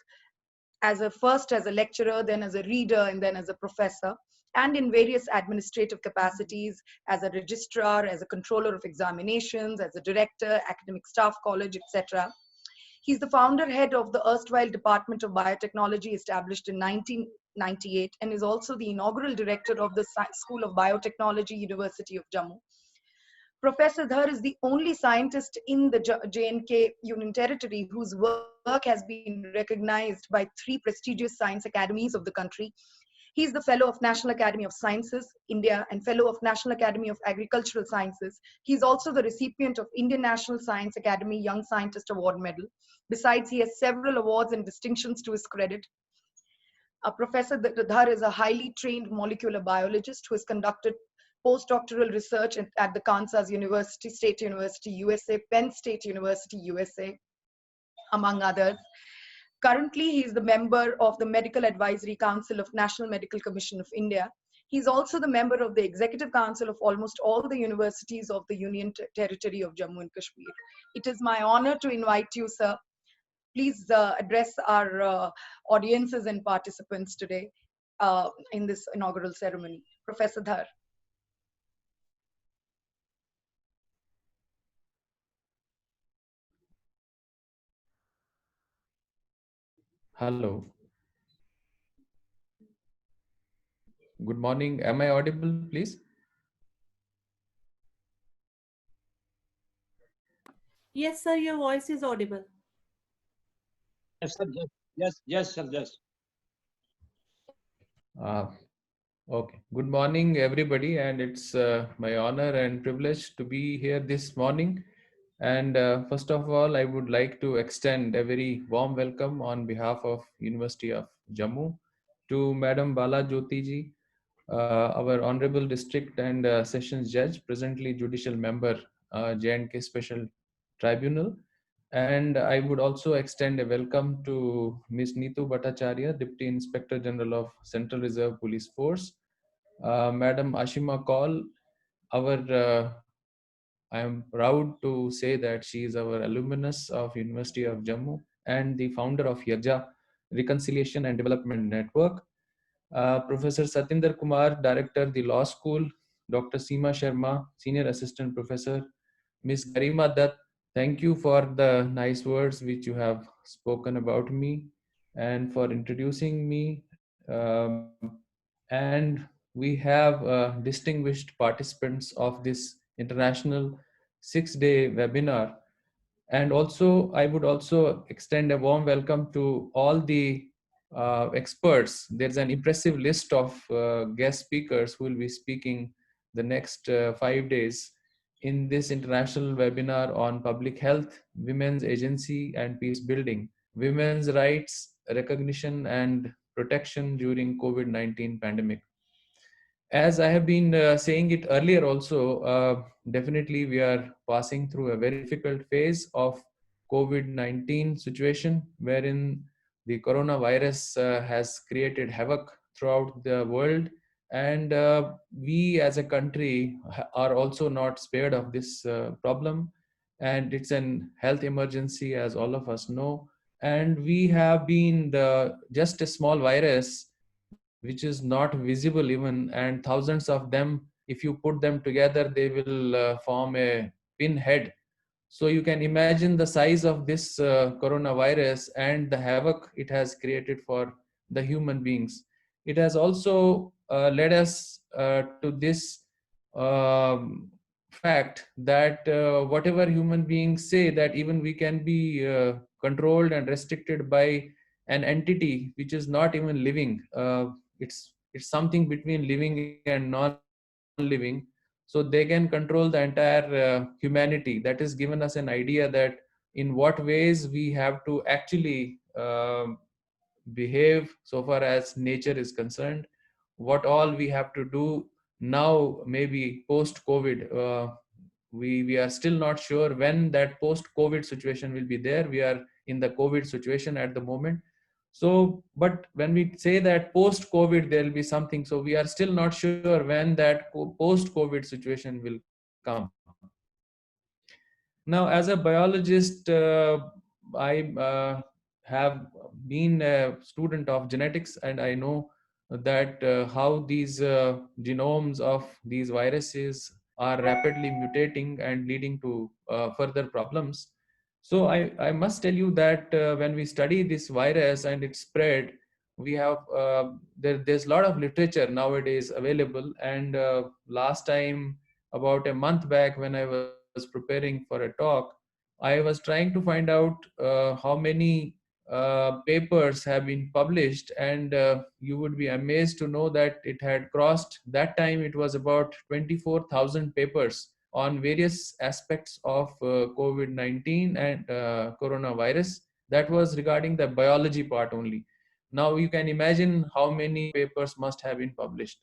first as a lecturer, then as a reader, and then as a professor, and in various administrative capacities as a registrar, as a controller of examinations, as a director, academic staff college, etc. He's the founder head of the erstwhile Department of Biotechnology established in 1998 and is also the inaugural director of the School of Biotechnology, University of Jammu. Professor Dhar is the only scientist in the J&K Union Territory whose work has been recognized by 3 prestigious science academies of the country. He is the Fellow of National Academy of Sciences, India, and Fellow of National Academy of Agricultural Sciences. He is also the recipient of Indian National Science Academy Young Scientist Award Medal. Besides, he has several awards and distinctions to his credit. Professor Dhar is a highly trained molecular biologist who has conducted postdoctoral research at the Kansas University, State University, USA, Penn State University, USA, among others. Currently, he is the member of the Medical Advisory Council of National Medical Commission of India. He is also the member of the Executive Council of almost all the universities of the Union Territory of Jammu and Kashmir. It is my honor to invite you, sir. Please address our audiences and participants today in this inaugural ceremony. Professor Dhar. Hello. Good morning. Am I audible, please? Yes, sir, your voice is audible. Yes, sir. Yes, sir. Yes. Okay. Good morning, everybody. And it's my honor and privilege to be here this morning And first of all, I would like to extend a very warm welcome on behalf of University of Jammu to Madam Bala Jyoti ji, our Honorable District and Sessions Judge, presently Judicial Member, J&K Special Tribunal. And I would also extend a welcome to Ms. Neetu Bhattacharya, Deputy Inspector General of Central Reserve Police Force, Madam Ashima Kaul, our I am proud to say that she is our alumnus of University of Jammu and the founder of YAJA, Reconciliation and Development Network. Professor Satinder Kumar, Director, the Law School, Dr. Seema Sharma, Senior Assistant Professor, Ms. Garima Dutt, thank you for the nice words which you have spoken about me and for introducing me. And we have distinguished participants of this international 6-day webinar. And also, I would also extend a warm welcome to all the experts. There's an impressive list of guest speakers who will be speaking the next 5 days in this international webinar on public health, women's agency and peace building, women's rights, recognition and protection during COVID-19 pandemic. As I have been saying it earlier also, definitely we are passing through a very difficult phase of COVID-19 situation wherein the coronavirus has created havoc throughout the world, and we as a country are also not spared of this problem, and it's an health emergency as all of us know. And we have been just a small virus which is not visible even, and thousands of them, if you put them together, they will form a pinhead. So you can imagine the size of this coronavirus and the havoc it has created for the human beings. It has also led us to this fact that whatever human beings say, that even we can be controlled and restricted by an entity which is not even living. It's something between living and non-living, so they can control the entire humanity. That has given us an idea that in what ways we have to actually behave so far as nature is concerned, what all we have to do now, maybe post COVID. We are still not sure when that post COVID situation will be there. We are in the COVID situation at the moment. So, but when we say that post COVID there will be something, so we are still not sure when that post COVID situation will come. Now, as a biologist, I have been a student of genetics, and I know that how these genomes of these viruses are rapidly mutating and leading to further problems. So I must tell you that when we study this virus and its spread, we have there's a lot of literature nowadays available. And last time, about a month back, when I was preparing for a talk, I was trying to find out how many papers have been published, and you would be amazed to know that it had crossed, that time it was about 24,000 papers on various aspects of COVID-19 and coronavirus. That was regarding the biology part only. Now you can imagine how many papers must have been published.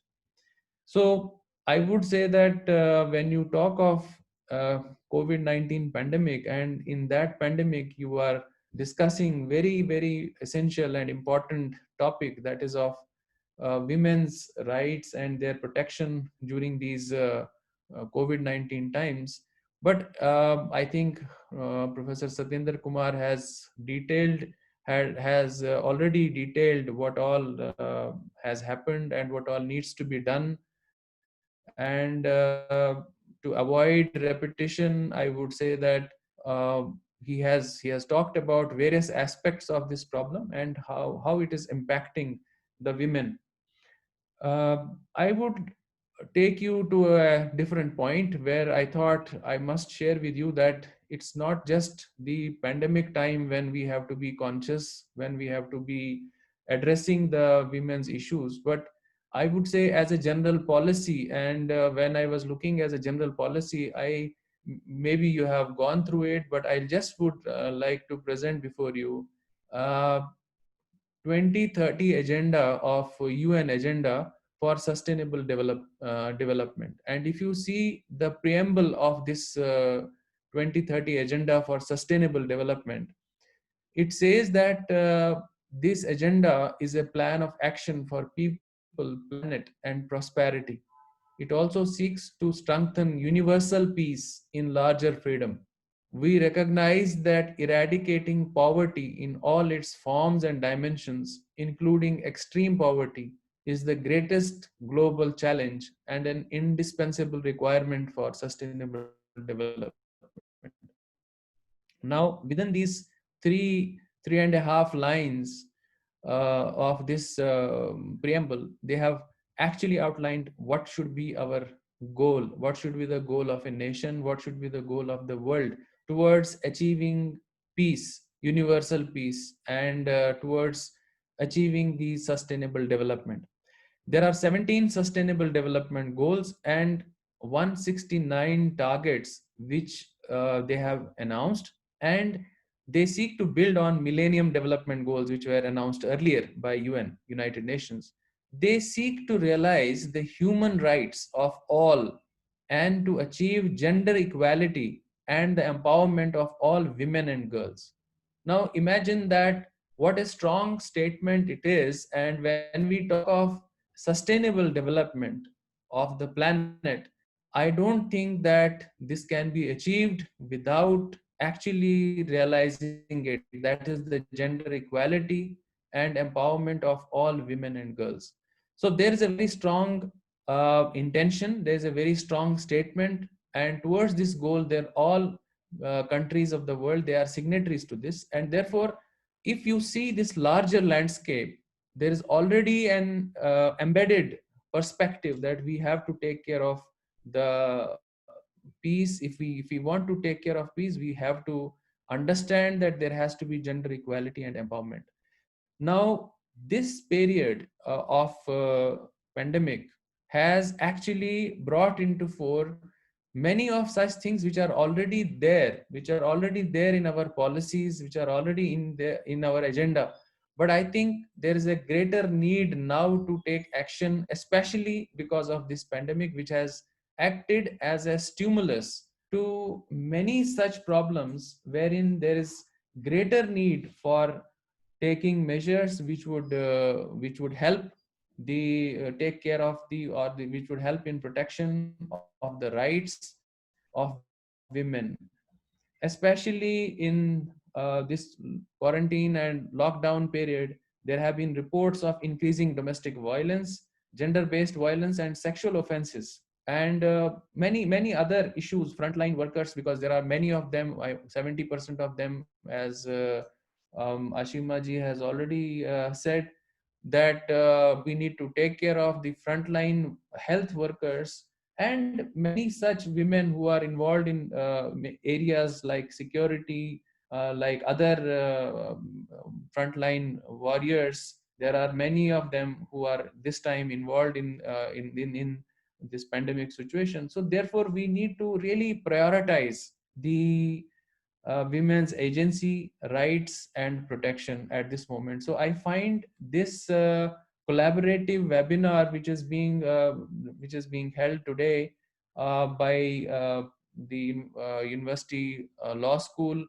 So I would say that when you talk of uh, COVID-19 pandemic, and in that pandemic you are discussing very, very essential and important topic, that is of women's rights and their protection during these COVID-19 times. But I think Professor Satyendra Kumar has already detailed what all has happened and what all needs to be done. And to avoid repetition, I would say that he has talked about various aspects of this problem and how it is impacting the women. I would take you to a different point where I thought I must share with you that it's not just the pandemic time when we have to be conscious, when we have to be addressing the women's issues, but I would say as a general policy. And when I was looking as a general policy, I maybe you have gone through it, but I just would like to present before you 2030 agenda of UN agenda for sustainable development. And if you see the preamble of this 2030 agenda for sustainable development, it says that this agenda is a plan of action for people, planet, and prosperity. It also seeks to strengthen universal peace in larger freedom. We recognize that eradicating poverty in all its forms and dimensions, including extreme poverty, is the greatest global challenge and an indispensable requirement for sustainable development. Now, within these three and a half lines of this preamble, they have actually outlined what should be our goal, what should be the goal of a nation, what should be the goal of the world towards achieving peace, universal peace, and towards achieving the sustainable development. There are 17 sustainable development goals and 169 targets which they have announced, and they seek to build on Millennium Development Goals which were announced earlier by UN, United Nations. They seek to realize the human rights of all and to achieve gender equality and the empowerment of all women and girls. Now imagine that what a strong statement it is, and when we talk of sustainable development of the planet, I don't think that this can be achieved without actually realizing it. That is the gender equality and empowerment of all women and girls. So there is a very strong intention, there is a very strong statement, and towards this goal, they're all countries of the world, they are signatories to this. And therefore, if you see this larger landscape, there is already an embedded perspective that we have to take care of the peace. If we want to take care of peace, we have to understand that there has to be gender equality and empowerment. Now this period of pandemic has actually brought into fore many of such things which are already there, in our policies, which are already in our agenda. But I think there is a greater need now to take action, especially because of this pandemic, which has acted as a stimulus to many such problems wherein there is greater need for taking measures which would help the take care of the or the, which would help in protection of the rights of women, especially in this quarantine and lockdown period. There have been reports of increasing domestic violence, gender-based violence, and sexual offenses, and many other issues. Frontline workers, because there are many of them, 70% of them, as Ashima ji has already said, that we need to take care of the frontline health workers and many such women who are involved in areas like security, like other frontline warriors. There are many of them who are this time involved in this pandemic situation. So therefore, we need to really prioritize the women's agency, rights, and protection at this moment. So I find this collaborative webinar, which is being held today by the University Law School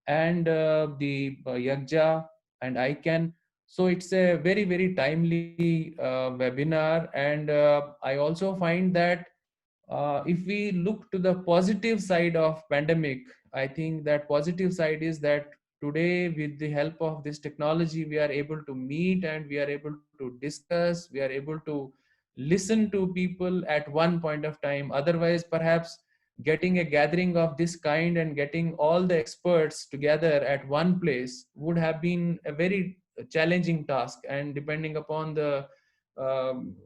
and the Yagja and ICANN. So it's a very timely webinar, and I also find that if we look to the positive side of pandemic, I think that positive side is that today, with the help of this technology, we are able to meet and we are able to discuss, we are able to listen to people at one point of time. Otherwise, perhaps getting a gathering of this kind and getting all the experts together at one place would have been a very challenging task. And depending upon the um,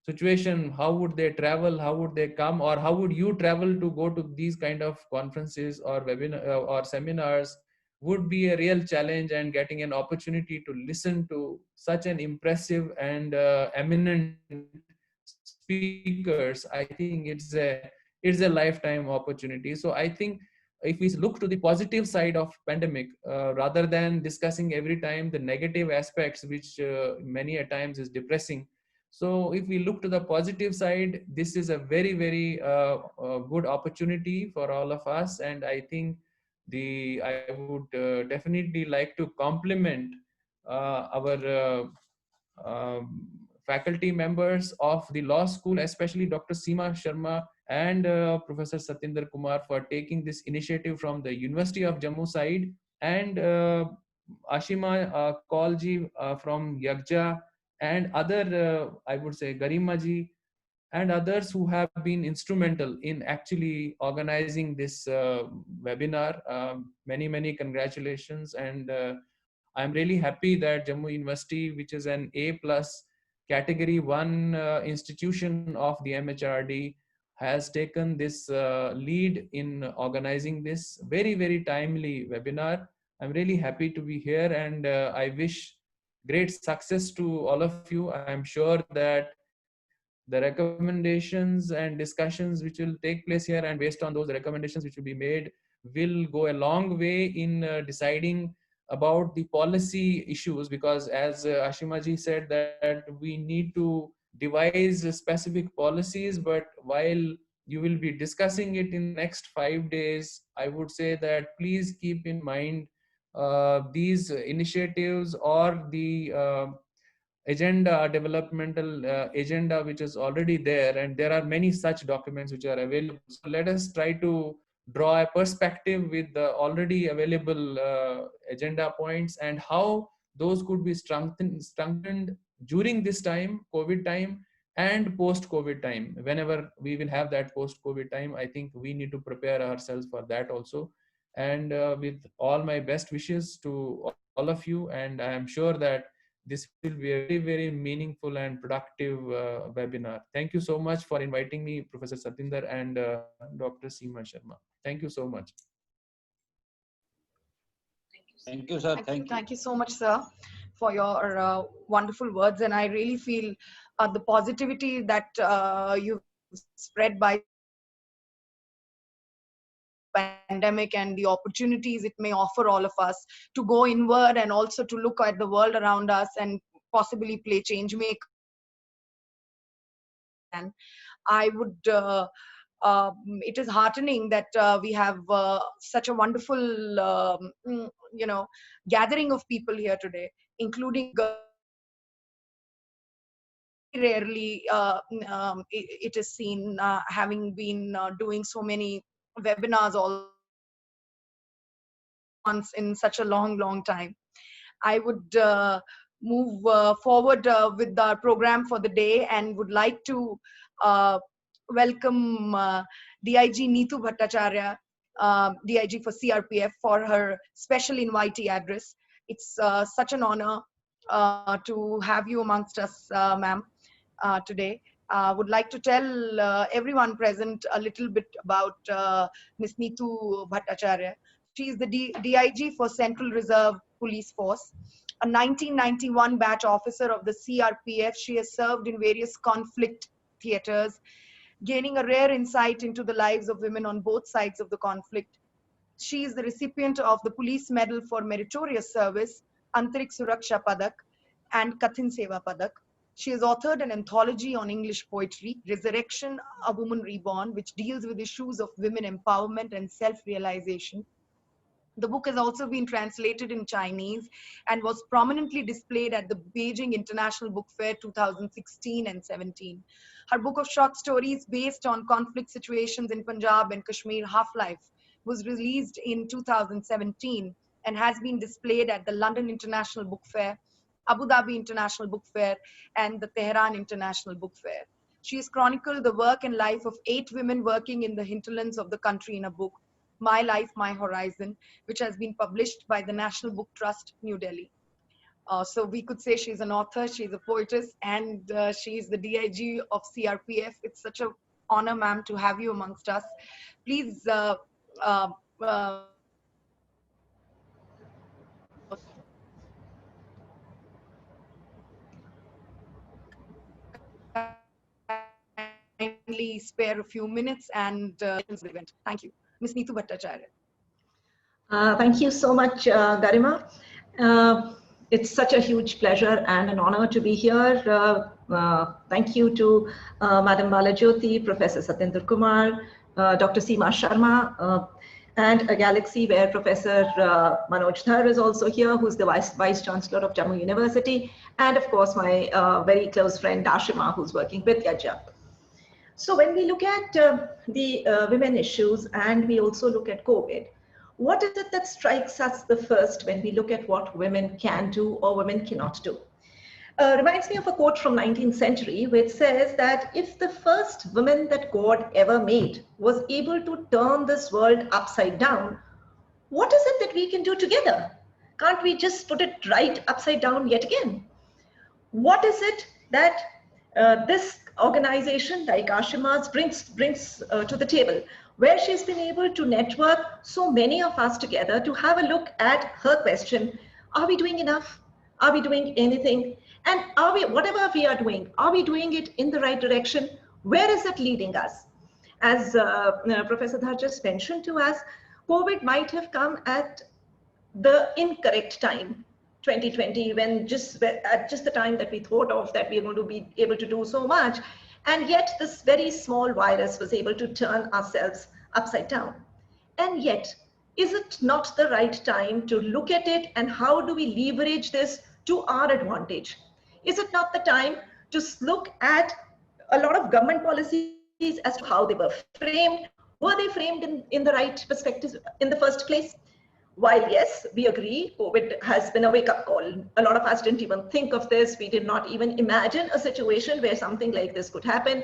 situation, how would they travel, how would they come, or how would you travel to go to these kind of conferences or webinar or seminars, would be a real challenge. And getting an opportunity to listen to such an impressive and eminent speakers, I think it's a it's a lifetime opportunity. So I think if we look to the positive side of pandemic, rather than discussing every time the negative aspects, which many a times is depressing, so if we look to the positive side, this is a very, very good opportunity for all of us. And I think I would definitely like to compliment our faculty members of the law school, especially Dr. Seema Sharma and Professor Satinder Kumar, for taking this initiative from the University of Jammu side, and Ashima Kaulji from Yagja, and other, I would say, Garima ji, and others who have been instrumental in actually organizing this webinar. Many congratulations. And I'm really happy that Jammu University, which is an A plus category 1 institution of the MHRD, has taken this lead in organizing this very timely webinar. I'm really happy to be here, and I wish great success to all of you. I'm sure that the recommendations and discussions which will take place here, and based on those recommendations which will be made, will go a long way in deciding about the policy issues. Because as Ashima ji said, that we need to devise specific policies, but while you will be discussing it in the next 5 days, I would say that please keep in mind these initiatives or the agenda, developmental agenda, which is already there, and there are many such documents which are available. So let us try to draw a perspective with the already available agenda points, and how those could be strengthened during this time, COVID time, and post COVID time. Whenever we will have that post COVID time, I think we need to prepare ourselves for that also. And with all my best wishes to all of you, and I am sure that this will be a very meaningful and productive webinar. Thank you so much for inviting me, Professor Satinder and Dr. Seema Sharma. Thank you so much. Thank you, sir. Thank you so much, sir, for your wonderful words. And I really feel the positivity that you've spread by pandemic and the opportunities it may offer all of us to go inward and also to look at the world around us and possibly play change maker. And I would it is heartening that we have such a wonderful gathering of people here today, including rarely it is seen, having been doing so many webinars all once in such a long time. I would move forward with our program for the day, and would like to welcome DIG Neetu Bhattacharya, DIG for CRPF, for her special invitee address. It's such an honor to have you amongst us, ma'am, today. Would like to tell everyone present a little bit about Ms. Neetu Bhattacharya. She is the DIG for Central Reserve Police Force, a 1991 batch officer of the CRPF. She has served in various conflict theaters, gaining a rare insight into the lives of women on both sides of the conflict. She is the recipient of the Police Medal for Meritorious Service, Antarik Suraksha Padak, and Kathin Seva Padak. She has authored an anthology on English poetry, Resurrection, A Woman Reborn, which deals with issues of women empowerment and self-realization. The book has also been translated in Chinese and was prominently displayed at the Beijing International Book Fair 2016 and 17. Her book of short stories based on conflict situations in Punjab and Kashmir, Half-Life, was released in 2017 and has been displayed at the London International Book Fair, Abu Dhabi International Book Fair, and the Tehran International Book Fair. She has chronicled the work and life of 8 women working in the hinterlands of the country in a book, My Life, My Horizon, which has been published by the National Book Trust, New Delhi. So we could say she's an author, she's a poetess, and she's the DIG of CRPF. It's such an honor, ma'am, to have you amongst us. Please kindly spare a few minutes and event. Thank you. Ms. Neetu Bhattacharya. Thank you so much, Garima. It's such a huge pleasure and an honor to be here. Thank you to Madam Balajyoti, Professor Satyendra Kumar, Dr. Seema Sharma, and a galaxy where Professor Manoj Dhar is also here, who's the Vice Chancellor of Jammu University, and of course my very close friend Ashima, who's working with Yajja. So when we look at the women issues and we also look at COVID, what is it that strikes us the first when we look at what women can do or women cannot do? Reminds me of a quote from 19th century which says that if the first woman that God ever made was able to turn this world upside down, what is it that we can do together? Can't we just put it right upside down yet again? What is it that this organization like Ashima's brings to the table, where she's been able to network so many of us together to have a look at her question, are we doing enough? Are we doing anything? And are we, whatever we are doing it in the right direction? Where is it leading us? As Professor Dhar just mentioned to us, COVID might have come at the incorrect time, 2020, when at just the time that we thought of that we are going to be able to do so much, and yet this very small virus was able to turn ourselves upside down. And yet, is it not the right time to look at it and how do we leverage this to our advantage? Is it not the time to look at a lot of government policies as to how they were framed? Were they framed in the right perspective in the first place? While yes, we agree, COVID has been a wake-up call. A lot of us didn't even think of this. We did not even imagine a situation where something like this could happen.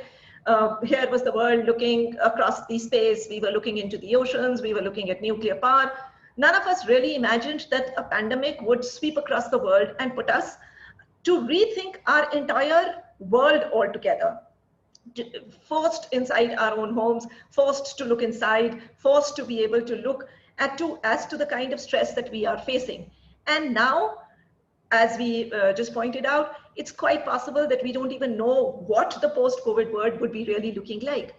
Here was the world looking across the space. We were looking into the oceans. We were looking at nuclear power. None of us really imagined that a pandemic would sweep across the world and put us to rethink our entire world altogether. Forced inside our own homes, forced to look inside, forced to be able to look as to the kind of stress that we are facing. And now, as we just pointed out, it's quite possible that we don't even know what the post-COVID world would be really looking like.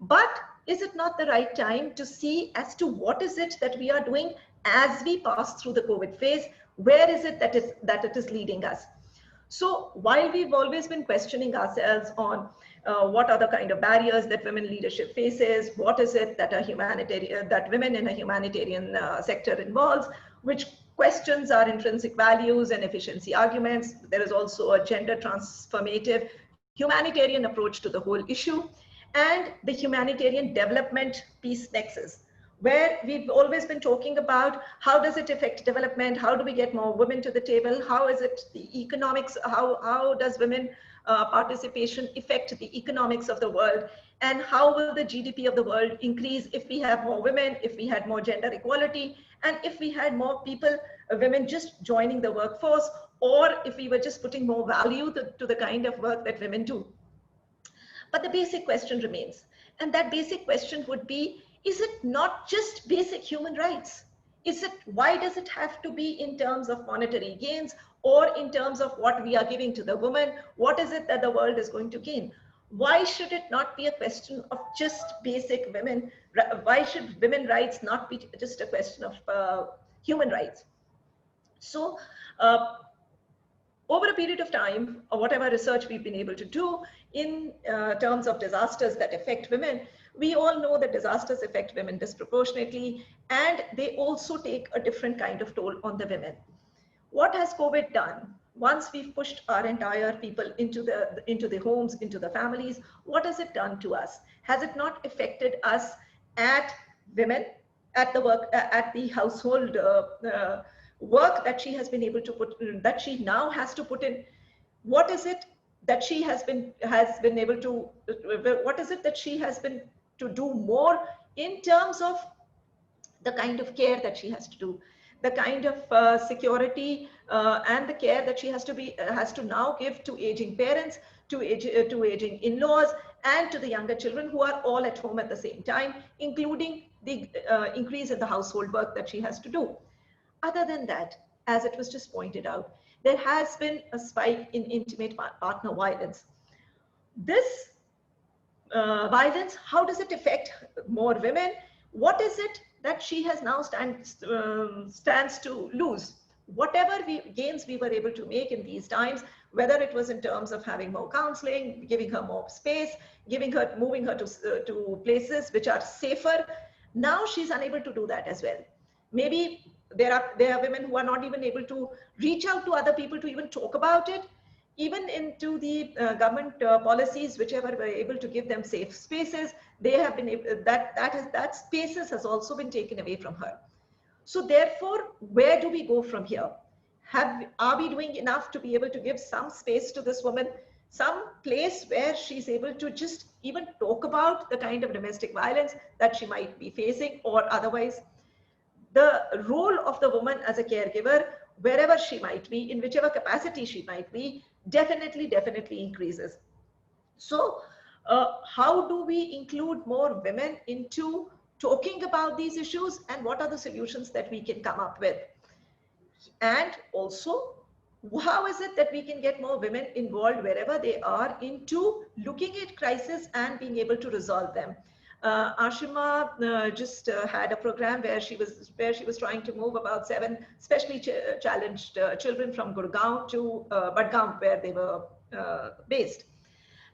But is it not the right time to see as to what is it that we are doing as we pass through the COVID phase? Where is it that it is leading us? So while we've always been questioning ourselves on what are the kind of barriers that women leadership faces, what is it that that women in a humanitarian sector involves, which questions our intrinsic values and efficiency arguments. There is also a gender transformative humanitarian approach to the whole issue, and the humanitarian development peace nexus, where we've always been talking about how does it affect development, how do we get more women to the table, how is it the economics, how does women participation affect the economics of the world, and how will the GDP of the world increase if we have more women, if we had more gender equality, and if we had more people, women just joining the workforce, or if we were just putting more value to the kind of work that women do. But the basic question remains, and that basic question would be, is it not just basic human rights? Why does it have to be in terms of monetary gains or in terms of what we are giving to the woman? What is it that the world is going to gain? Why should it not be a question of just basic women? Why should women rights not be just a question of human rights? So over a period of time, or whatever research we've been able to do in terms of disasters that affect women, we all know that disasters affect women disproportionately, and they also take a different kind of toll on the women. What has COVID done? Once we've pushed our entire people into the homes, into the families, what has it done to us? Has it not affected us at women, at the work, at the household work that she has been able to put, that she now has to put in? What is it that she has been able to, what is it that she has been to do more in terms of the kind of care that she has to do, the kind of security and the care that she has to now give to aging parents, to aging in-laws, and to the younger children who are all at home at the same time, including the increase in the household work that she has to do. Other than that, as it was just pointed out, there has been a spike in intimate partner violence. This violence, how does it affect more women? What is it that she has now stands to lose? Whatever gains we were able to make in these times, whether it was in terms of having more counseling, giving her more space, moving her to places which are safer, now she's unable to do that as well. Maybe there are women who are not even able to reach out to other people to even talk about it, even into the government policies, whichever were able to give them safe spaces, they have been able, that spaces has also been taken away from her. So therefore, where do we go from here? Are we doing enough to be able to give some space to this woman, some place where she's able to just even talk about the kind of domestic violence that she might be facing, or otherwise the role of the woman as a caregiver, wherever she might be, in whichever capacity she might be, definitely increases. So how do we include more women into talking about these issues, and what are the solutions that we can come up with? And also, how is it that we can get more women involved wherever they are into looking at crisis and being able to resolve them? Ashima just had a program where she was trying to move about 7 specially challenged children from Gurgaon to Budgaon, where they were based.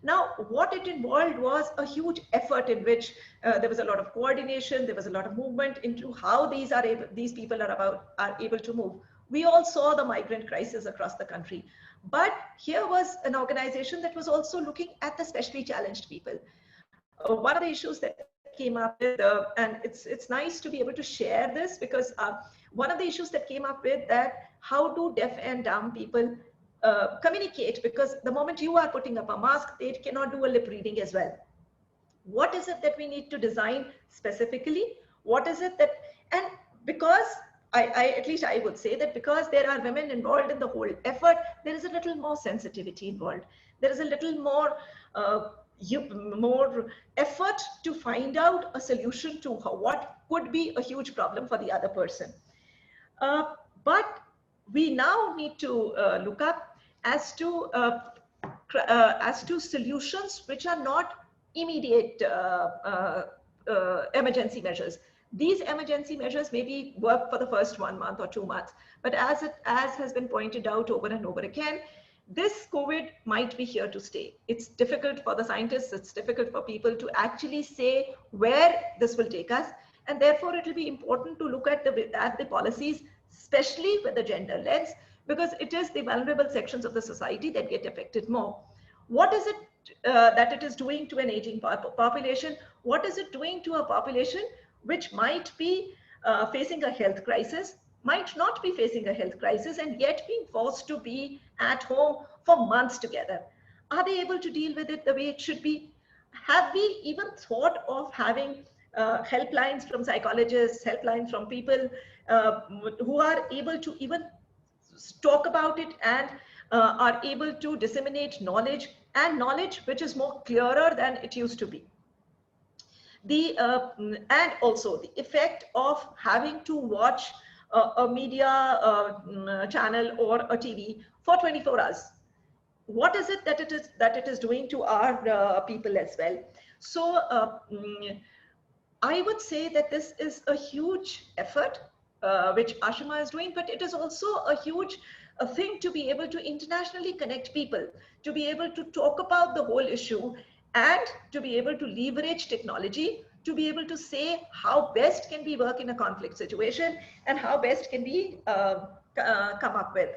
Now, what it involved was a huge effort in which there was a lot of coordination, there was a lot of movement into how these people are able to move. We all saw the migrant crisis across the country, but here was an organization that was also looking at the specially challenged people. One of the issues that came up with, and it's nice to be able to share this, because one of the issues that came up with that, how do deaf and dumb people communicate, because the moment you are putting up a mask, they cannot do a lip reading as well. What is it that we need to design specifically? What is it that, and because at least I would say that because there are women involved in the whole effort, there is a little more sensitivity involved. There is a little more more effort to find out a solution to what could be a huge problem for the other person. But we now need to look up as to solutions which are not immediate emergency measures. These emergency measures maybe work for the first 1 month or 2 months, but as has been pointed out over and over again, this COVID might be here to stay. It's difficult for the scientists, it's difficult for people to actually say where this will take us, and therefore it will be important to look at the policies, especially with the gender lens, because it is the vulnerable sections of the society that get affected more. What is it that it is doing to an aging population? What is it doing to a population which might be facing a health crisis, might not be facing a health crisis, and yet being forced to be at home for months together? Are they able to deal with it the way it should be? Have we even thought of having helplines from psychologists, helplines from people who are able to even talk about it and are able to disseminate knowledge, and knowledge which is more clearer than it used to be? And also the effect of having to watch a media channel or a TV for 24 hours. What is it that it is doing to our people as well? So I would say that this is a huge effort which Ashima is doing, but it is also a huge thing to be able to internationally connect people, to be able to talk about the whole issue, and to be able to leverage technology, to be able to say how best can we work in a conflict situation and how best can we come up with.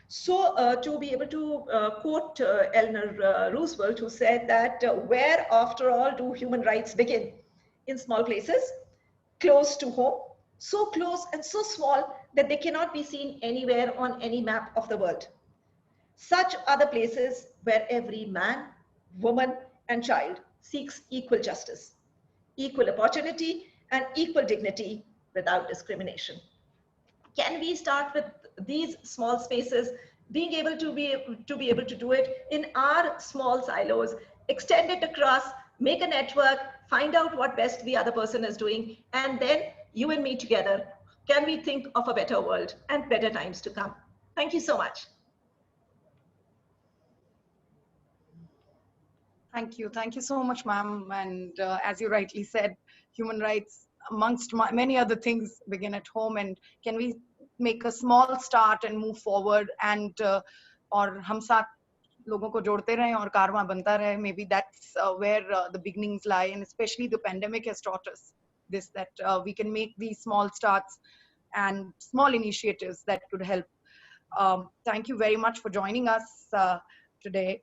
So to be able to quote Eleanor Roosevelt, who said that where after all do human rights begin? In small places, close to home, so close and so small that they cannot be seen anywhere on any map of the world. Such are the places where every man, woman, and child seeks equal justice, equal opportunity, and equal dignity without discrimination. Can we start with these small spaces, being able to be able to do it in our small silos, extend it across, make a network, find out what best the other person is doing, and then you and me together, can we think of a better world and better times to come? Thank you so much. Thank you. Thank you so much, ma'am. And as you rightly said, human rights, amongst many other things, begin at home. And can we make a small start and move forward? And और हम साथ लोगों को जोड़ते रहें और कारवां बनता रहे. Maybe that's where the beginnings lie. And especially the pandemic has taught us this, that we can make these small starts and small initiatives that could help. Thank you very much for joining us today.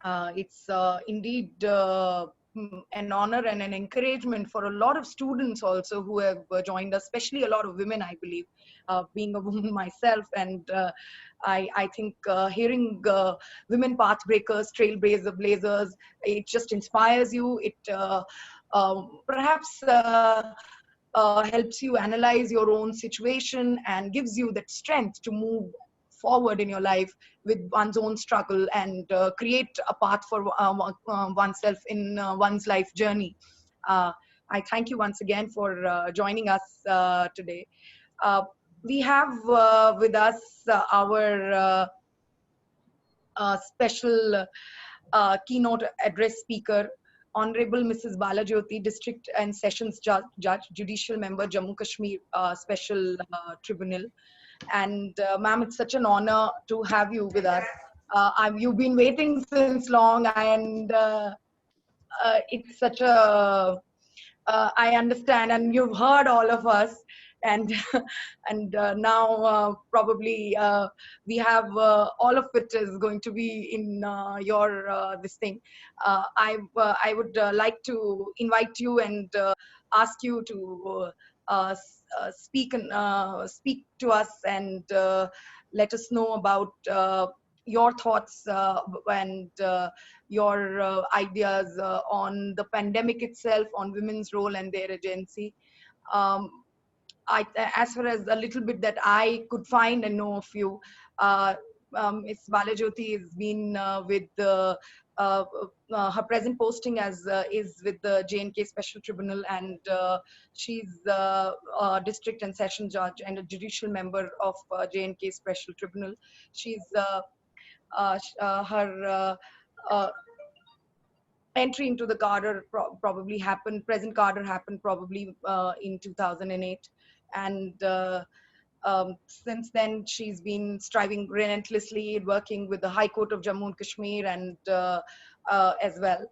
It's indeed an honor and an encouragement for a lot of students also who have joined us, especially a lot of women, I believe, being a woman myself. And I think hearing women pathbreakers, trailblazers, it just inspires you. It perhaps helps you analyze your own situation and gives you that strength to move forward in your life with one's own struggle and create a path for oneself in one's life journey. I thank you once again for joining us today. We have with us our special keynote address speaker, Honorable Mrs. Balajyoti, District and Sessions Judge, Judicial Member, Jammu Kashmir Special Tribunal. And ma'am, it's such an honor to have you with us. You've been waiting since long, and it's such a, I understand, and you've heard all of us. And and now probably we have all of it is going to be in your this thing. I would like to invite you and ask you to speak to us and let us know about your thoughts and your ideas on the pandemic itself, on women's role and their agency. As far as a little bit that I could find and know of you, Ms. Balajyoti has been with her present posting as is with the J&K Special Tribunal, and she's a district and session judge and a judicial member of J&K Special Tribunal. She's her entry into the cadre probably happened, present cadre happened probably in 2008. And since then, she's been striving relentlessly, working with the High Court of Jammu and Kashmir and as well.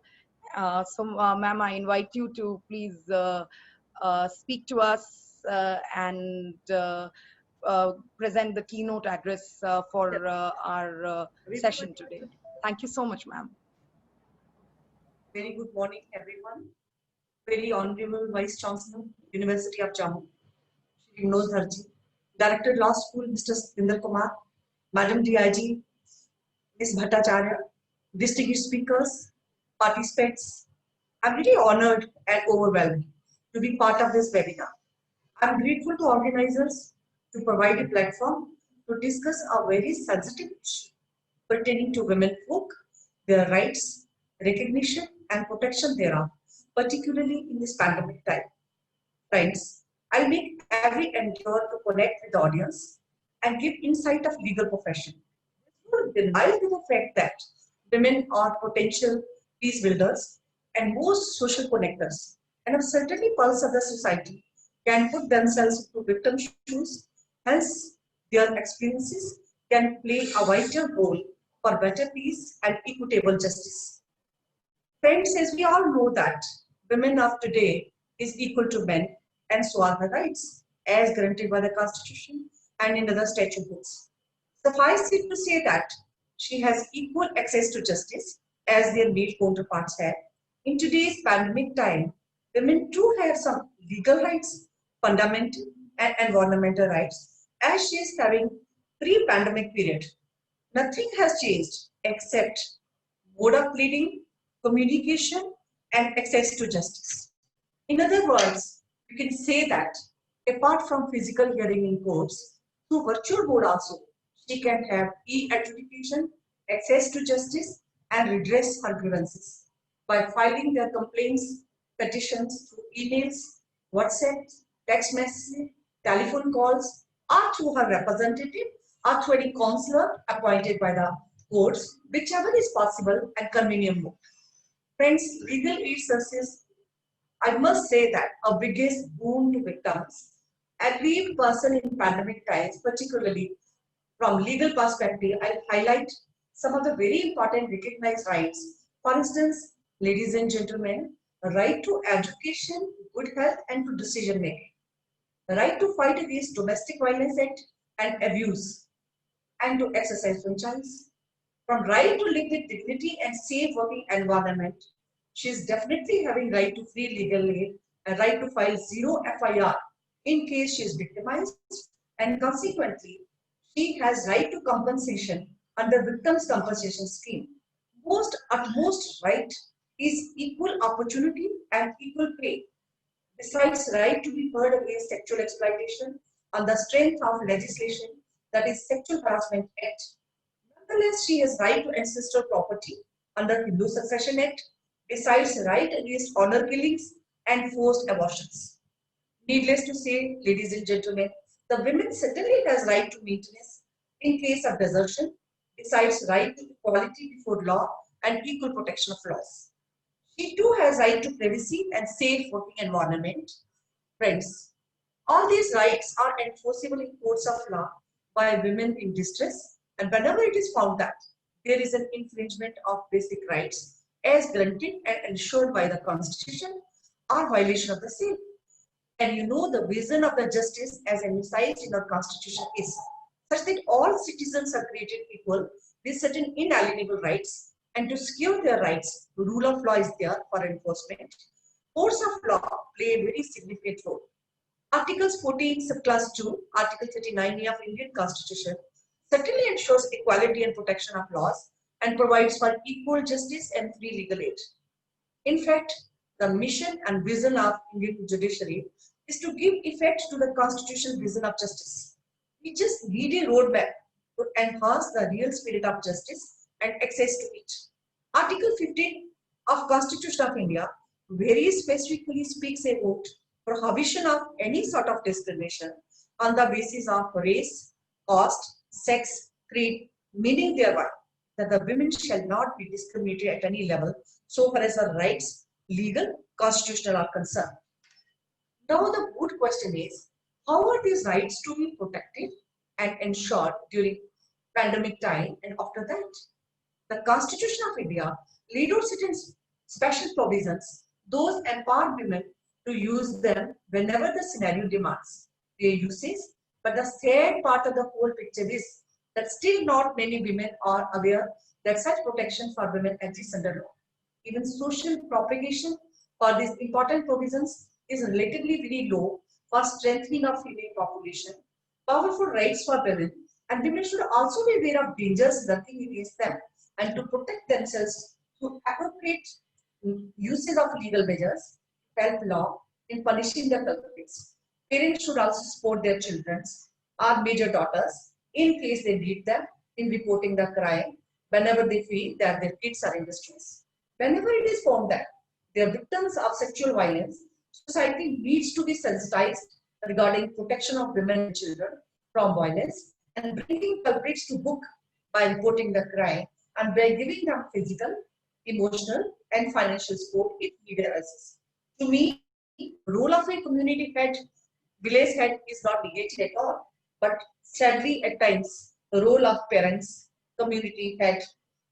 So, ma'am, I invite you to please speak to us and present the keynote address for our session today. Thank you so much, ma'am. Very good morning, everyone. Very Honorable Vice Chancellor, University of Jammu, Shri Vinod Dharji, Director Law School, Mr. Satinder Kumar, Madam DIG, Ms. Bhattacharya, distinguished speakers, participants. I'm really honored and overwhelmed to be part of this webinar. I'm grateful to organizers to provide a platform to discuss a very sensitive issue pertaining to women folk, their rights, recognition and protection thereof, particularly in this pandemic time. Friends, I'll make every endeavor to connect with the audience and give insight of legal profession. This will deny to the fact that women are potential peace builders and most social connectors, and of certainly pulse of the society can put themselves into victim shoes. Hence, their experiences can play a vital role for better peace and equitable justice. Friends, as we all know that women of today is equal to men, and so are her rights as granted by the Constitution and in other statute books. Suffice it to say that she has equal access to justice as their male counterparts have. In today's pandemic time, women too have some legal rights, fundamental and environmental rights, as she is having pre-pandemic period. Nothing has changed except mode of pleading, communication and access to justice. In other words, you can say that apart from physical hearing in courts, through virtual mode also, she can have e-adjudication, access to justice and redress her grievances by filing their complaints, petitions through emails, WhatsApp, text messages, telephone calls, or through her representative or through any counselor appointed by the courts, whichever is possible and convenient mode. Friends, legal aid services, I must say that our biggest boon to victims, aggrieved person in pandemic times, particularly from legal perspective, I'll highlight some of the very important recognized rights. For instance, ladies and gentlemen, a right to education, good health, and to decision making. The right to fight against domestic violence act and abuse, and to exercise franchise. From right to live with dignity and safe working environment, she is definitely having right to free legal aid and right to file zero FIR in case she is victimized, and consequently, she has right to compensation under Victims Compensation Scheme. Most utmost right is equal opportunity and equal pay. Besides right to be heard against sexual exploitation on the strength of legislation, that is Sexual Harassment Act. Nonetheless, she has right to ancestral property under Hindu Succession Act, besides right against honor killings and forced abortions. Needless to say, ladies and gentlemen, the women certainly has right to maintenance in case of desertion, besides right to equality before law and equal protection of laws. She too has right to privacy and safe working environment. Friends, all these rights are enforceable in courts of law by women in distress, and whenever it is found that there is an infringement of basic rights as granted and ensured by the Constitution or violation of the same. And you know the vision of the justice as emphasized in our Constitution is such that all citizens are created equal with certain inalienable rights, and to secure their rights, the rule of law is there for enforcement. Courts of law play a very significant role. Articles 14, subclass 2, Article 39A of Indian Constitution certainly ensures equality and protection of laws and provides for equal justice and free legal aid. In fact, the mission and vision of Indian judiciary is to give effect to the constitutional vision of justice. We just need a roadmap to enhance the real spirit of justice and access to it. Article 15 of Constitution of India very specifically speaks about prohibition of any sort of discrimination on the basis of race, caste, sex, creed, meaning thereby that the women shall not be discriminated at any level so far as her rights, legal, constitutional are concerned. Now the good question is, how are these rights to be protected and ensured during pandemic time and after that? The Constitution of India laid out certain special provisions, those empower women to use them whenever the scenario demands their usage. But the sad part of the whole picture is that still not many women are aware that such protection for women exists under law. Even social propagation for these important provisions is relatively very low for strengthening of female population. Powerful rights for women, and women should also be aware of dangers lurking against them and to protect themselves through appropriate uses of legal measures, help law in punishing the culprits. Parents should also support their children or major daughters in case they need them in reporting the crime whenever they feel that their kids are in distress. Whenever it is found that they are victims of sexual violence, society needs to be sensitized regarding protection of women and children from violence and bringing culprits to book by reporting the crime and by giving them physical, emotional, and financial support if need arises. To me, the role of a community head, village head is not negated at all, but sadly at times the role of parents, community head,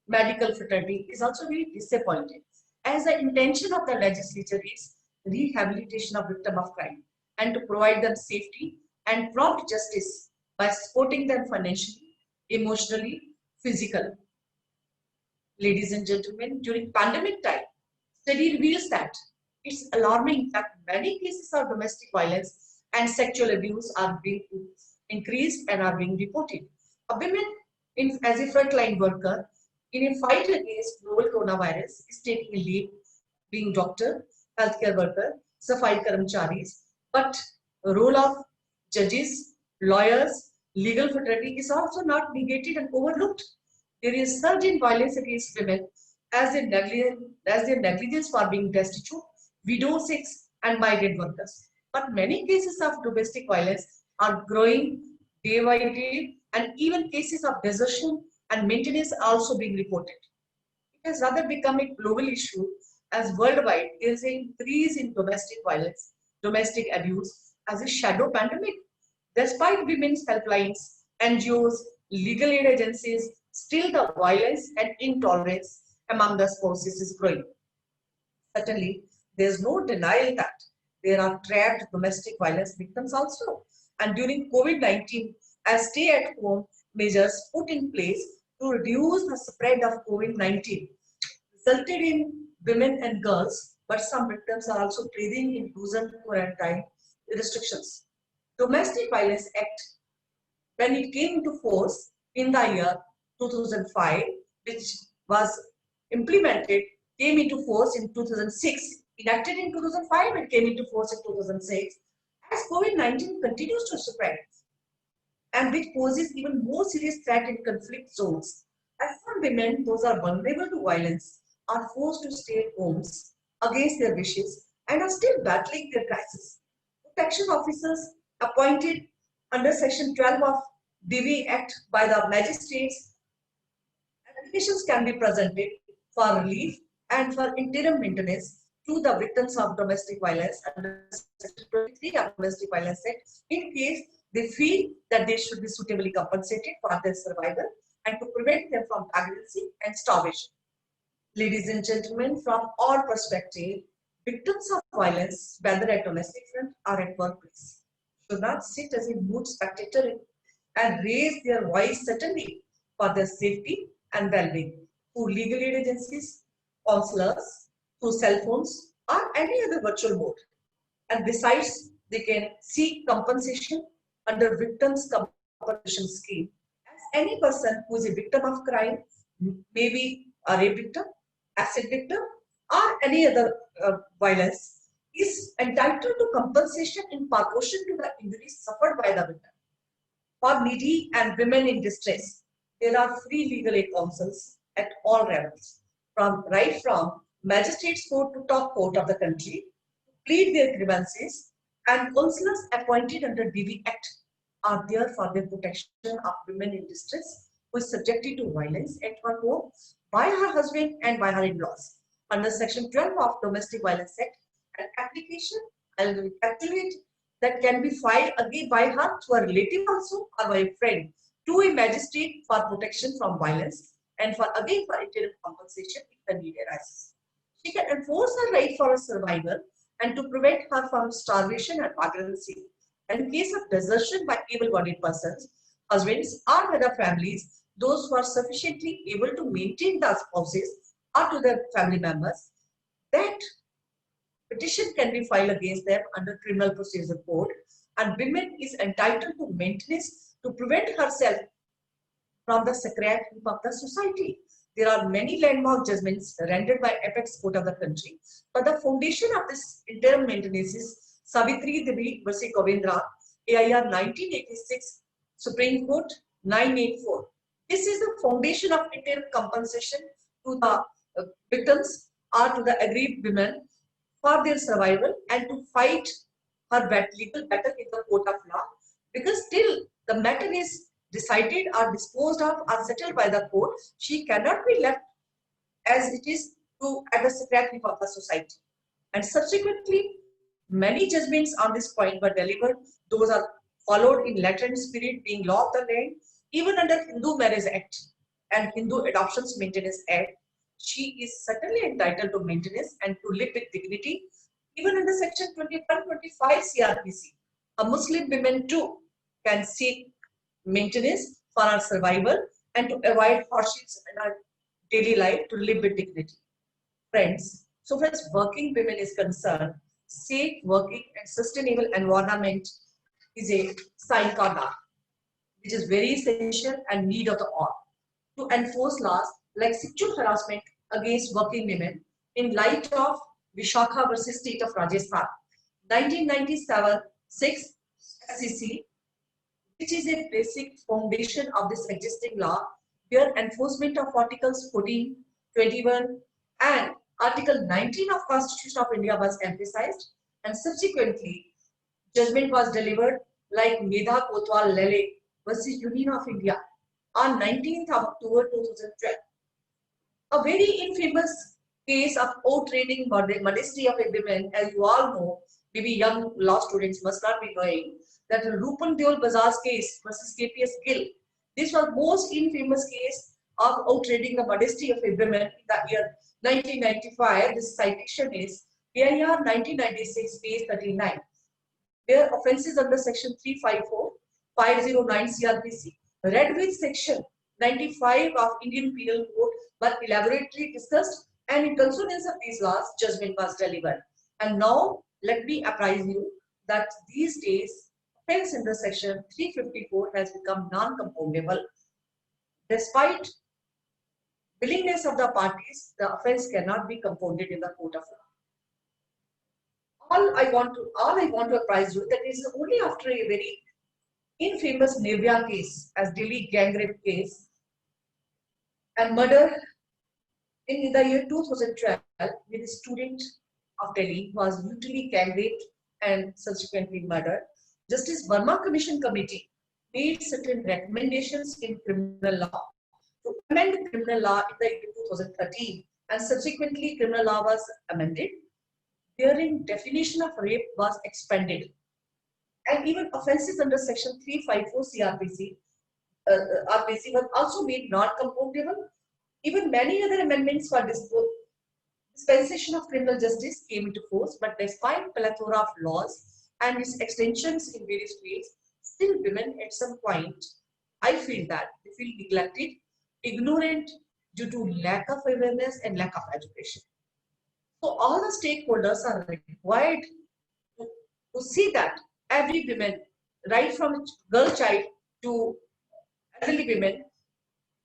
medical fraternity is also very disappointing, as the intention of the legislature is rehabilitation of victims of crime and to provide them safety and prompt justice by supporting them financially, emotionally, physically. Ladies and gentlemen, during pandemic time, study reveals that it's alarming that many cases of domestic violence and sexual abuse are being increased and are being reported. A woman as a frontline worker in a fight against novel coronavirus is taking a lead, being doctor, healthcare worker, safai karamcharis, but the role of judges, lawyers, legal fraternity is also not negated and overlooked. There is surge in violence against women as their negligence for being destitute, widows, and migrant workers. But many cases of domestic violence are growing day by day, and even cases of desertion and maintenance are also being reported. It has rather become a global issue as worldwide there is an increase in domestic violence, domestic abuse as a shadow pandemic. Despite women's helplines, NGOs, legal aid agencies, still the violence and intolerance among the spouses is growing. Certainly, there is no denial that there are trapped domestic violence victims also. And during COVID-19, as stay-at-home measures put in place to reduce the spread of COVID-19 resulted in women and girls, but some victims are also pleading in prison quarantine restrictions. Domestic Violence Act, when it came into force in the year 2005, which was implemented, came into force in 2006, enacted in 2005 and came into force in 2006, as COVID-19 continues to spread and which poses even more serious threat in conflict zones. As some women, those are vulnerable to violence, are forced to stay at homes against their wishes and are still battling their crisis. Protection officers appointed under Section 12 of DV Act by the magistrates, applications can be presented for relief and for interim maintenance to the victims of domestic violence under Section 23 of Domestic Violence Act in case they feel that they should be suitably compensated for their survival and to prevent them from pregnancy and starvation. Ladies and gentlemen, from all perspectives, victims of violence, whether at domestic front or at workplace, should not sit as a moot spectator and raise their voice certainly for their safety and well-being through legal aid agencies, counselors, through cell phones or any other virtual mode. And besides, they can seek compensation under Victims' Compensation Scheme, as any person who is a victim of crime, maybe a rape victim, acid victim, or any other violence, is entitled to compensation in proportion to the injuries suffered by the victim. For needy and women in distress, there are free legal aid counsels at all levels, right from magistrates court to top court of the country, to plead their grievances, and counselors appointed under DV Act are there for the protection of women in distress who is subjected to violence at her home by her husband and by her in-laws. Under Section 12 of Domestic Violence Act, an application, I will calculate, that can be filed again by her to a relative also or by a friend to a magistrate for protection from violence and for again for interim compensation if the need arises. She can enforce her right for a survival and to prevent her from starvation and vagrancy. And in case of desertion by able-bodied persons, husbands or other families, those who are sufficiently able to maintain the spouses or to their family members, that petition can be filed against them under Criminal Procedure Code, and women is entitled to maintenance to prevent herself from the secret of the society. There are many landmark judgments rendered by apex court of the country, but the foundation of this interim maintenance is Savitri Devi vs. Govindra, AIR 1986, Supreme Court 984. This is the foundation of interim compensation to the victims or to the aggrieved women for their survival and to fight her legal battle in the court of law, because till the matter is decided or disposed of or settled by the court, she cannot be left as it is to at the secretary of the society. And subsequently, many judgments on this point were delivered. Those are followed in letter and spirit, being law of the land. Even under Hindu Marriage Act and Hindu Adoptions Maintenance Act, she is certainly entitled to maintenance and to live with dignity. Even under Section 21-25 CRPC, a Muslim woman too can seek maintenance for her survival and to avoid hardships in her daily life, to live with dignity. Friends, so far as working women is concerned, safe working and sustainable environment is a sine qua non, which is very essential and need of the all. To enforce laws like sexual harassment against working women in light of Vishakha versus State of Rajasthan, 1997 6 SEC, which is a basic foundation of this existing law, where enforcement of Articles 14, 21 and Article 19 of Constitution of India was emphasized, and subsequently judgment was delivered like Medha Kotwal Lele versus Union of India on 19th of October 2012. A very infamous case of out-training modesty of a woman, as you all know, maybe young law students must not be knowing, that Rupan Deol Bazar's case versus KPS Gill. This was most infamous case of out-trading the modesty of a woman in the year 1995. This citation is PIR 1996, page 39, where offences under section 354, 509 CRPC, read with section 95 of Indian Penal Code, were elaborately discussed, and in consonance of these laws, judgment was delivered. And now, let me apprise you that these days, offence under section 354 has become non-compoundable. Despite willingness of the parties, the offence cannot be compounded in the court of law. All I want to apprise you that is only after a very infamous Nevia case, as Delhi gang rape case and murder in the year 2012, with a student of Delhi was brutally gang raped and subsequently murdered. Justice Verma Commission Committee made certain recommendations in criminal law to amend criminal law in the year 2013, and subsequently criminal law was amended, wherein definition of rape was expanded, and even offences under section 354 CRPC RPC was also made non-compoundable. Even many other amendments for dispensation of criminal justice came into force, but despite plethora of laws and its extensions in various fields, still women at some point, I feel that they feel neglected, ignorant due to lack of awareness and lack of education. So all the stakeholders are required to see that every woman, right from girl child to elderly women,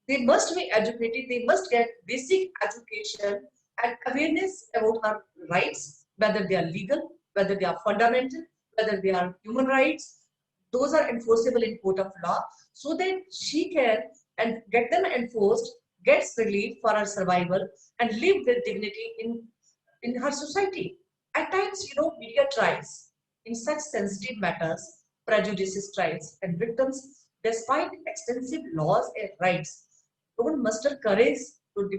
they must be educated, they must get basic education and awareness about her rights, whether they are legal, whether they are fundamental, whether they are human rights. Those are enforceable in court of law, so that she can and get them enforced, gets relief for her survival, and live with dignity in her society. At times, media tries in such sensitive matters, prejudices tries, and victims, despite extensive laws and rights, don't muster courage to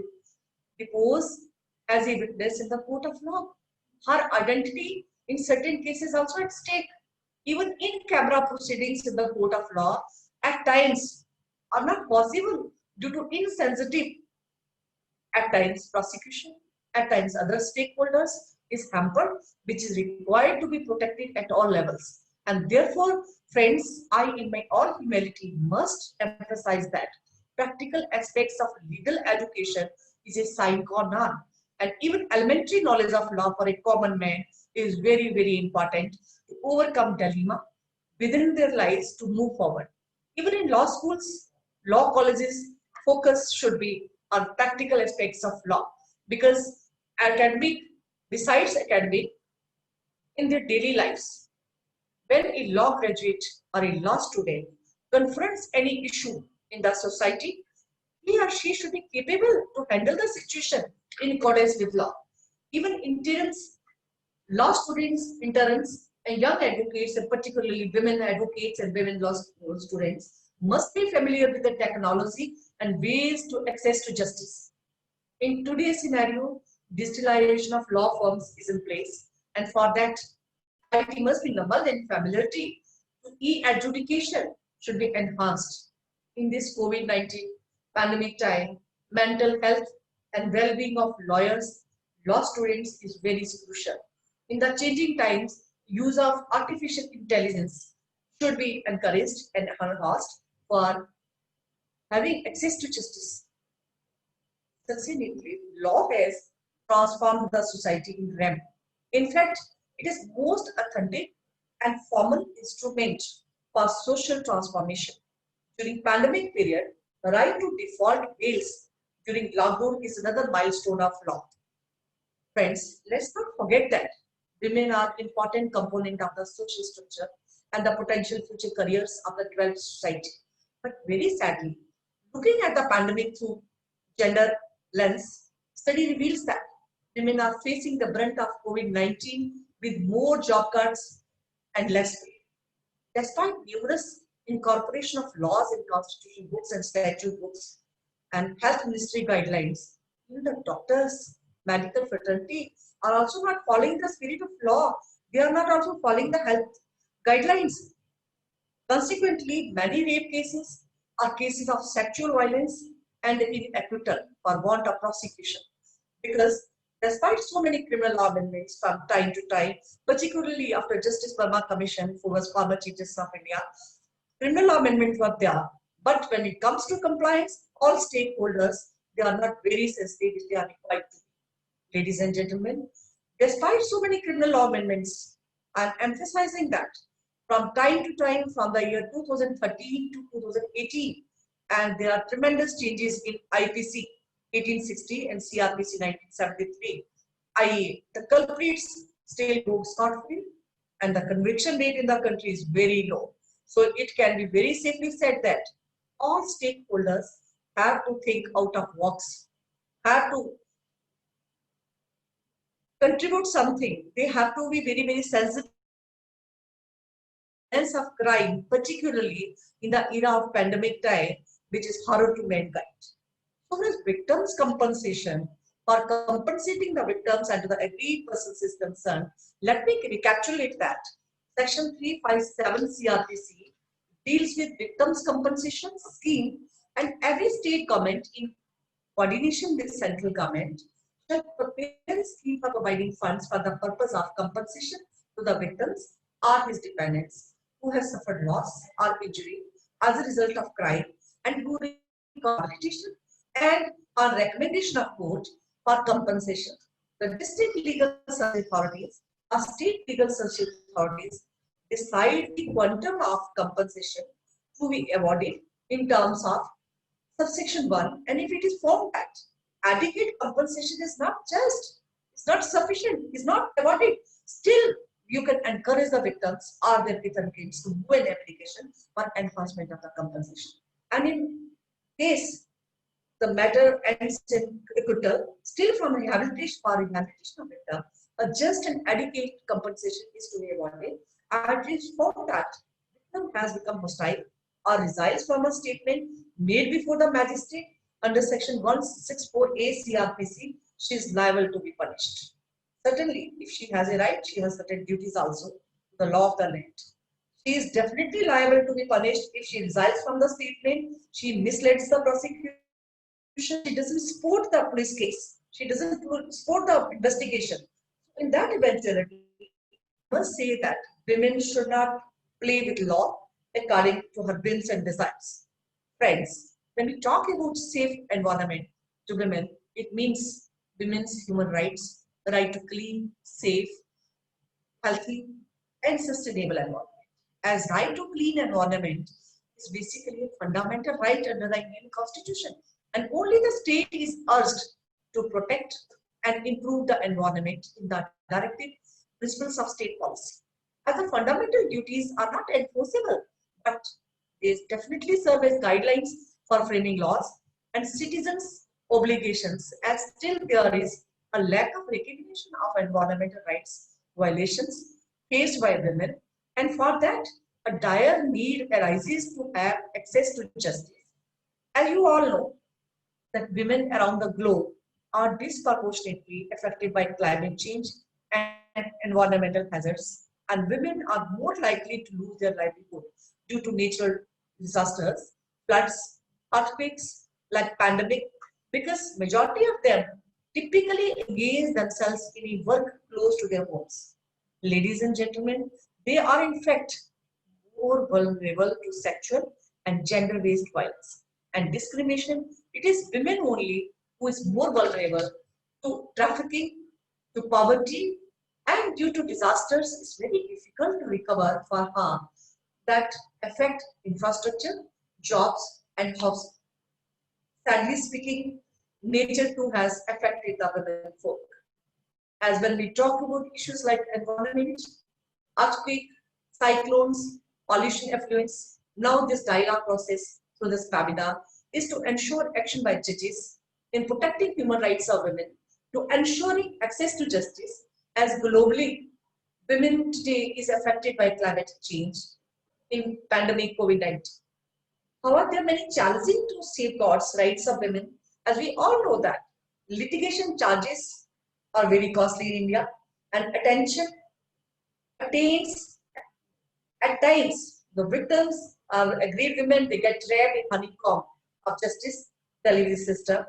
depose as a witness in the court of law. Her identity in certain cases also at stake. Even in-camera proceedings in the court of law at times are not possible due to insensitive, at times prosecution, at times other stakeholders is hampered, which is required to be protected at all levels. And therefore, friends, I in my all humility must emphasize that practical aspects of legal education is a sine qua non, and even elementary knowledge of law for a common man is very, very important to overcome dilemma within their lives to move forward. Even in law schools, law colleges, focus should be on practical aspects of law, because academic, besides academic, in their daily lives, when a law graduate or a law student confronts any issue in the society, he or she should be capable to handle the situation in accordance with law. Even interns, law students, interns, and young advocates, and particularly women advocates and women law students, must be familiar with the technology and ways to access to justice. In today's scenario, digitalization of law firms is in place, and for that, IT must be numbered, and familiarity to e-adjudication should be enhanced. In this COVID-19 pandemic time, mental health and well-being of lawyers, law students is very crucial. In the changing times, use of artificial intelligence should be encouraged and enhanced for having access to justice. Succinctly, law has transformed the society in REM. In fact, it is most authentic and formal instrument for social transformation. During pandemic period, the right to default bills during lockdown is another milestone of law. Friends, let's not forget that women are an important component of the social structure and the potential future careers of the developed society. But very sadly, looking at the pandemic through gender lens, study reveals that women are facing the brunt of COVID-19 with more job cuts and less pay. Despite numerous incorporation of laws in constitution books and statute books and health ministry guidelines, even the doctors medical fraternity are also not following the spirit of law. They are not also following the health guidelines. Consequently, many rape cases are cases of sexual violence and in acquittal for want of prosecution. Because despite so many criminal law amendments from time to time, particularly after Justice Verma Commission, who was former Chief Justice of India, criminal law amendments were there. But when it comes to compliance, all stakeholders, they are not very sensitive if they are required to be. Ladies and gentlemen, despite so many criminal law amendments, I am emphasizing that from time to time, from the year 2013 to 2018, and there are tremendous changes in IPC 1860 and CRPC 1973. The culprits still go scot-free, and the conviction rate in the country is very low. So it can be very safely said that all stakeholders have to think out of box, have to contribute something. They have to be very, very sensitive of crime, particularly in the era of pandemic time, which is horror to mankind. So as victims' compensation, for compensating the victims under the agreed persons is concerned, let me recapitulate that. Section 357 CRPC deals with victims' compensation scheme, and every state government in coordination with central government shall prepare a scheme for providing funds for the purpose of compensation to the victims or his dependents who have suffered loss or injury as a result of crime and who require petition and on recommendation of court for compensation. The district legal service authorities or state legal service authorities decide the quantum of compensation to be awarded in terms of subsection 1, and if it is found that adequate compensation is not just, it's not sufficient, is not awarded, still you can encourage the victims or their defendants to do an application for enforcement of the compensation. And in case the matter ends in acquittal, still from rehabilitation or rehabilitation of victim, a just and adequate compensation is to be awarded. At least for that, victim has become hostile or resides from a statement made before the magistrate under section 164A CRPC, she is liable to be punished. Certainly, if she has a right, she has certain duties also, the law of the land. She is definitely liable to be punished if she resides from the statement, she misleads the prosecution, she doesn't support the police case, she doesn't support the investigation. In that eventuality, I must say that women should not play with law according to her whims and desires. Friends, when we talk about safe environment to women, it means women's human rights, the right to clean, safe, healthy, and sustainable environment. As right to clean environment is basically a fundamental right under the Indian Constitution, and only the state is urged to protect and improve the environment in the directive principles of state policy. As the fundamental duties are not enforceable, but they definitely serve as guidelines for framing laws and citizens' obligations, as still there is a lack of recognition of environmental rights violations faced by women, and for that, a dire need arises to have access to justice. As you all know, that women around the globe are disproportionately affected by climate change and environmental hazards, and women are more likely to lose their livelihood due to natural disasters, floods, earthquakes, like pandemic, because majority of them typically engage themselves in a work close to their homes. Ladies and gentlemen, they are in fact more vulnerable to sexual and gender-based violence and discrimination. It is women only who is more vulnerable to trafficking, to poverty, and due to disasters, it's very difficult to recover for harm that affect infrastructure, jobs, and housing. Sadly speaking, nature too has affected the women folk. As when we talk about issues like environment, earthquake, cyclones, pollution effluents, now this dialogue process through this webinar is to ensure action by judges in protecting human rights of women, to ensuring access to justice, as globally women today is affected by climate change in pandemic COVID-19. However, there are many challenging to safeguard rights of women, as we all know that litigation charges are very costly in India, and attention attains at times the victims are aggrieved women, they get trapped in honeycomb of justice delivery system.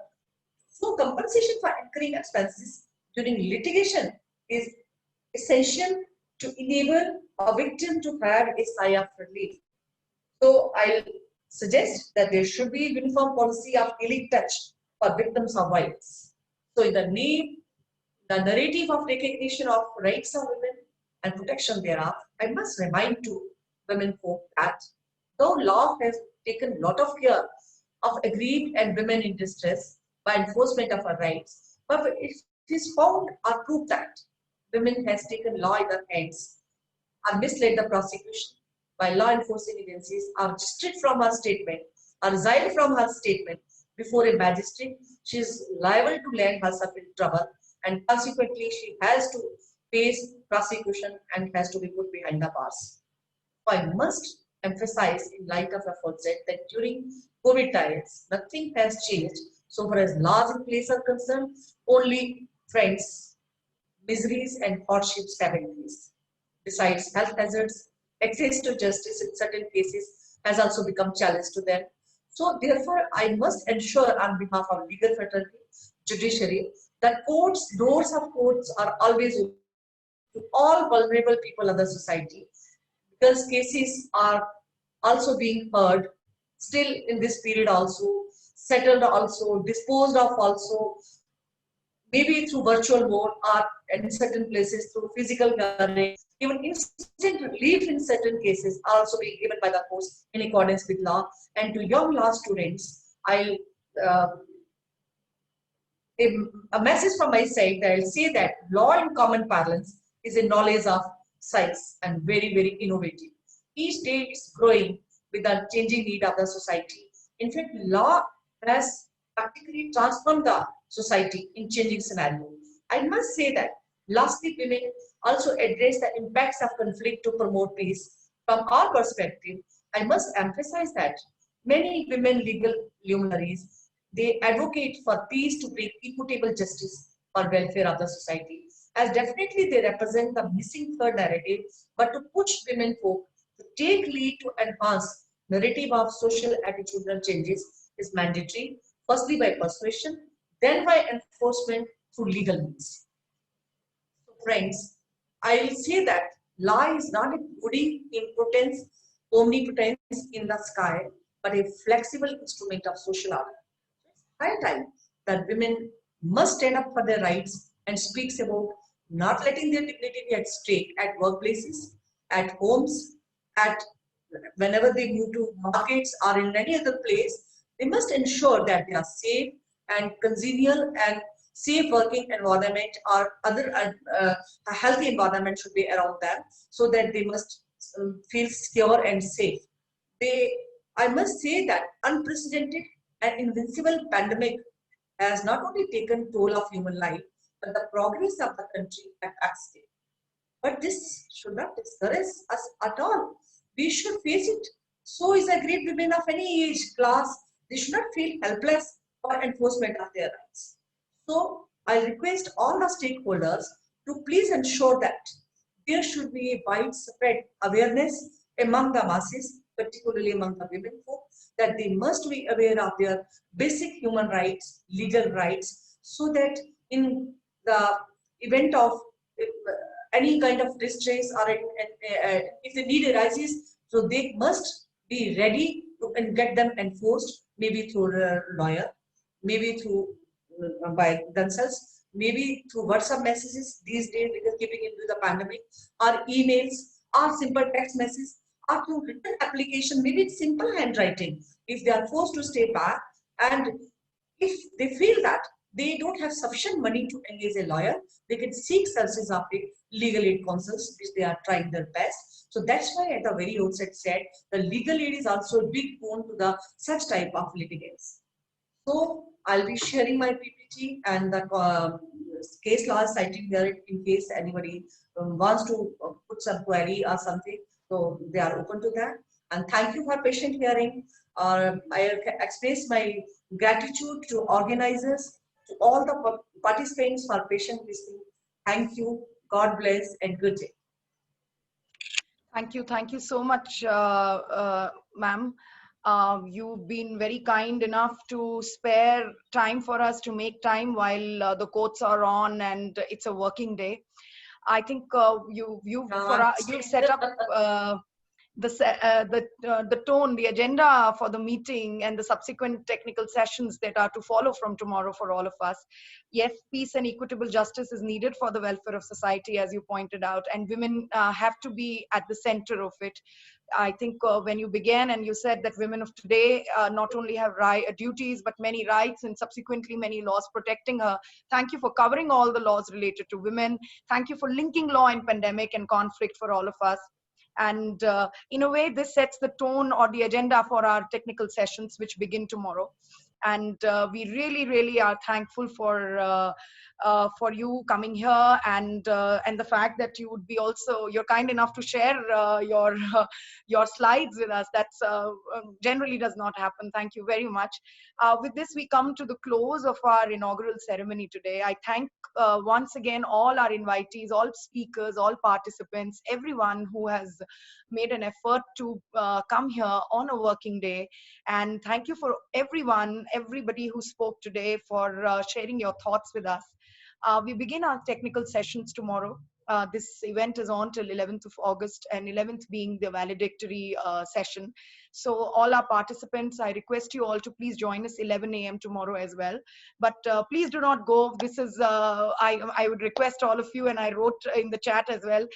So compensation for incurring expenses during litigation is essential to enable a victim to have a sigh of relief. So I'll suggest that there should be a uniform policy of healing touch for victims of violence. So in the name, the narrative of recognition of rights of women and protection thereof, I must remind to women folk that though law has taken a lot of care of aggrieved and women in distress by enforcement of our rights, but it is found or proved that women has taken law in their hands or misled the prosecution by law enforcing agencies or stripped from her statement or resigned from her statement before a magistrate, she is liable to land herself in trouble, and consequently she has to face prosecution and has to be put behind the bars. I must emphasize in light of the outset that during COVID times, nothing has changed so far as laws in place are concerned, only friends, miseries and hardships have increased. Besides health hazards, access to justice in certain cases has also become challenge to them. So therefore, I must ensure on behalf of legal fraternity, judiciary, that courts, doors of courts are always open to all vulnerable people of the society, because cases are also being heard still in this period also, settled also, disposed of also, maybe through virtual mode or in certain places through physical hearing. Even instant relief in certain cases are also being given by the courts in accordance with law. And to young law students, I'll a message from my side that I'll say that law in common parlance is a knowledge of science and very, very innovative. Each day it's growing with the changing need of the society. In fact, law has practically transformed the society in changing scenario. I must say that lastly, women also address the impacts of conflict to promote peace. From our perspective, I must emphasize that many women legal luminaries, they advocate for peace to bring equitable justice for welfare of the society. As definitely they represent the missing third narrative, but to push women folk to take lead to enhance narrative of social attitudinal changes is mandatory, firstly by persuasion, then by enforcement through legal means. So friends, I will say that law is not a goody impotence, omnipotence in the sky, but a flexible instrument of social order. It's high time that women must stand up for their rights and speaks about not letting their dignity be at stake at workplaces, at homes, at whenever they move to markets or in any other place. They must ensure that they are safe and congenial and safe working environment or other a healthy environment should be around them, so that they must feel secure and safe. I must say that unprecedented and invincible pandemic has not only taken toll of human life, but the progress of the country at stake. But this should not discourage us at all. We should face it. So is a great women of any age, class. They should not feel helpless for enforcement of their rights. So I request all the stakeholders to please ensure that there should be a widespread awareness among the masses, particularly among the women folk, that they must be aware of their basic human rights, legal rights, so that in the event of any kind of distress or if the need arises, so they must be ready to and get them enforced, maybe through a lawyer, maybe through by themselves, maybe through WhatsApp messages these days because keeping into the pandemic, or emails, or simple text messages, or through written application, maybe it's simple handwriting. If they are forced to stay back, and if they feel that they don't have sufficient money to engage a lawyer, they can seek services of a legal aid consults, which they are trying their best. So that's why at the very outset said the legal aid is also a big boon to the such type of litigants. So I'll be sharing my PPT and the case law citing here in case anybody wants to put some query or something. So they are open to that. And thank you for patient hearing. I express my gratitude to organizers To all the participants for patient listening, thank you, God bless, and good day. Thank you so much, ma'am. You've been very kind enough to spare time for us to make time while the courts are on and it's a working day. I think you've set up the tone, the agenda for the meeting and the subsequent technical sessions that are to follow from tomorrow for all of us. Yes, peace and equitable justice is needed for the welfare of society, as you pointed out, and women have to be at the center of it. I think when you began and you said that women of today not only have duties but many rights and subsequently many laws protecting her. Thank you for covering all the laws related to women. Thank you for linking law and pandemic and conflict for all of us. And in a way, this sets the tone or the agenda for our technical sessions, which begin tomorrow. And we really, really are thankful for you coming here and the fact that you would be also, you're kind enough to share your slides with us. That's generally does not happen. Thank you very much. With this, we come to the close of our inaugural ceremony today. I thank once again all our invitees, all speakers, all participants, everyone who has made an effort to come here on a working day. And thank you for everybody who spoke today for sharing your thoughts with us. We begin our technical sessions tomorrow. This event is on till 11th of August, and 11th being the valedictory session. So all our participants, I request you all to please join us 11 a.m. tomorrow as well. But please do not go. This is, I would request all of you, and I wrote in the chat as well,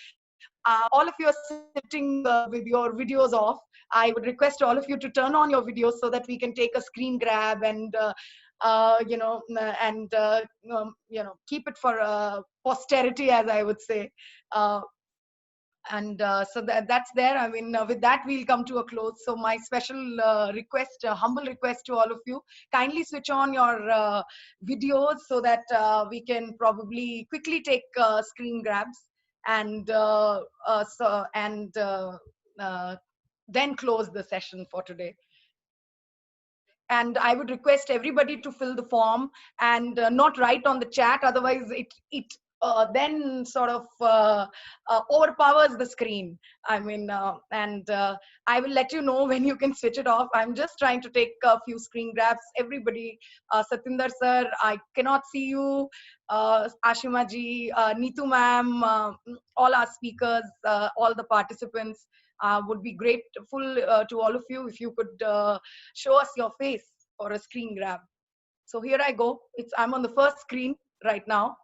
all of you are sitting with your videos off. I would request all of you to turn on your videos so that we can take a screen grab and keep it for posterity, as I would say. So that's there. I mean, with that, we'll come to a close. So my special request, humble request to all of you, kindly switch on your videos so that we can probably quickly take screen grabs and then close the session for today. And I would request everybody to fill the form and not write on the chat, otherwise it then sort of overpowers the screen. I mean, I will let you know when you can switch it off. I'm just trying to take a few screen grabs. Everybody, Satinder sir, I cannot see you. Ashima ji, Neetu ma'am, all our speakers, all the participants. Would be grateful to all of you if you could show us your face for a screen grab. So here I go. I'm on the first screen right now.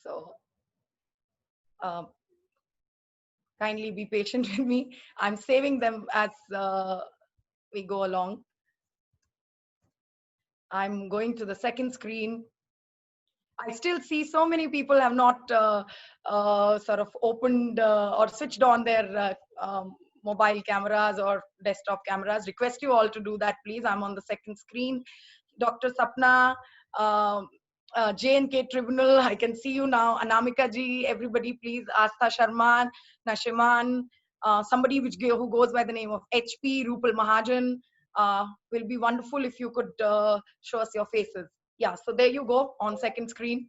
So kindly be patient with me. I'm saving them as we go along. I'm going to the second screen. I still see so many people have not sort of opened or switched on their mobile cameras or desktop cameras. Request you all to do that, please. I'm on the second screen. Dr. Sapna, J&K Tribunal, I can see you now. Anamika ji, everybody, please. Astha Sharma, Nashiman, somebody who goes by the name of HP, Rupal Mahajan. Will be wonderful if you could show us your faces. Yeah, so there you go on second screen.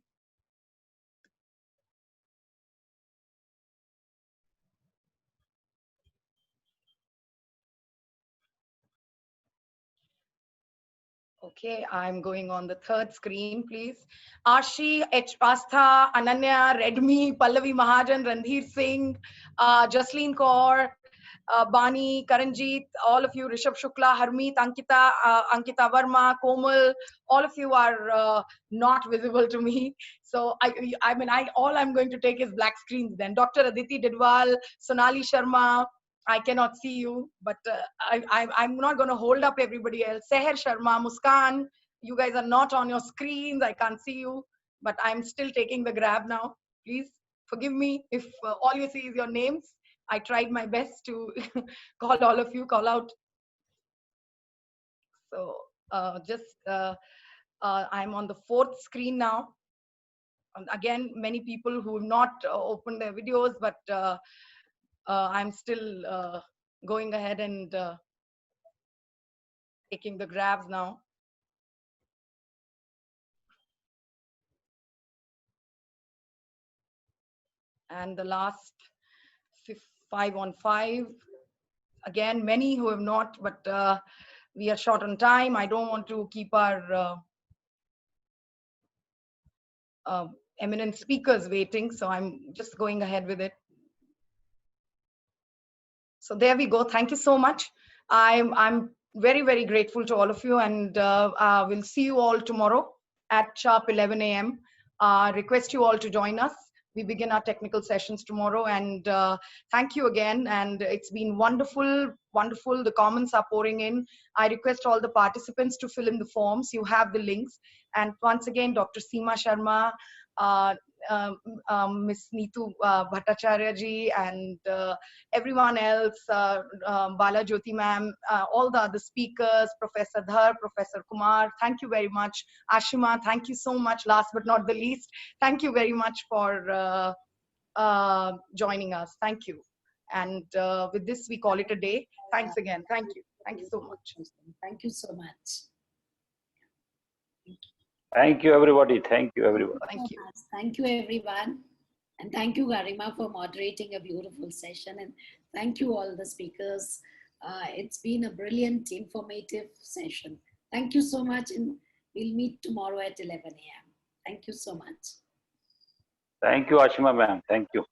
Okay, I'm going on the third screen, please. Arshi, H. Pastha, Ananya, Redmi, Pallavi Mahajan, Randhir Singh, Jasleen Kaur, Bani, Karanjit, all of you, Rishabh Shukla, Harmeet, Ankita, Ankita Verma, Komal, all of you are not visible to me. So all I'm going to take is black screens then. Dr. Aditi Didwal, Sonali Sharma, I cannot see you, but I'm not going to hold up everybody else. Seher Sharma, Muskan, you guys are not on your screens. I can't see you, but I'm still taking the grab now. Please forgive me if all you see is your names. I tried my best to call all of you, call out. So I'm on the fourth screen now. And again, many people who have not opened their videos, but I'm still going ahead and taking the grabs now. And the last 5 on 5. Again, many who have not, but we are short on time. I don't want to keep our eminent speakers waiting, so I'm just going ahead with it. So there we go. Thank you so much. I'm very, very grateful to all of you, and we'll see you all tomorrow at sharp 11 a.m. Request you all to join us. We begin our technical sessions tomorrow, and thank you again. And it's been wonderful, wonderful. The comments are pouring in. I request all the participants to fill in the forms. You have the links. And once again, Dr. Seema Sharma, Ms. Neetu Bhattacharya ji, and everyone else, Bala Jyoti ma'am, all the other speakers, Professor Dhar, Professor Kumar, thank you very much. Ashima, thank you so much. Last but not the least, thank you very much for joining us. Thank you. And with this, we call it a day. Thanks again. Thank you. Thank you so much. Thank you so much. Thank you, everybody. Thank you, everyone. Thank you. Thank you, everyone. And thank you, Garima, for moderating a beautiful session. And thank you, all the speakers. It's been a brilliant, informative session. Thank you so much. And we'll meet tomorrow at 11 a.m. Thank you so much. Thank you, Ashima ma'am. Thank you.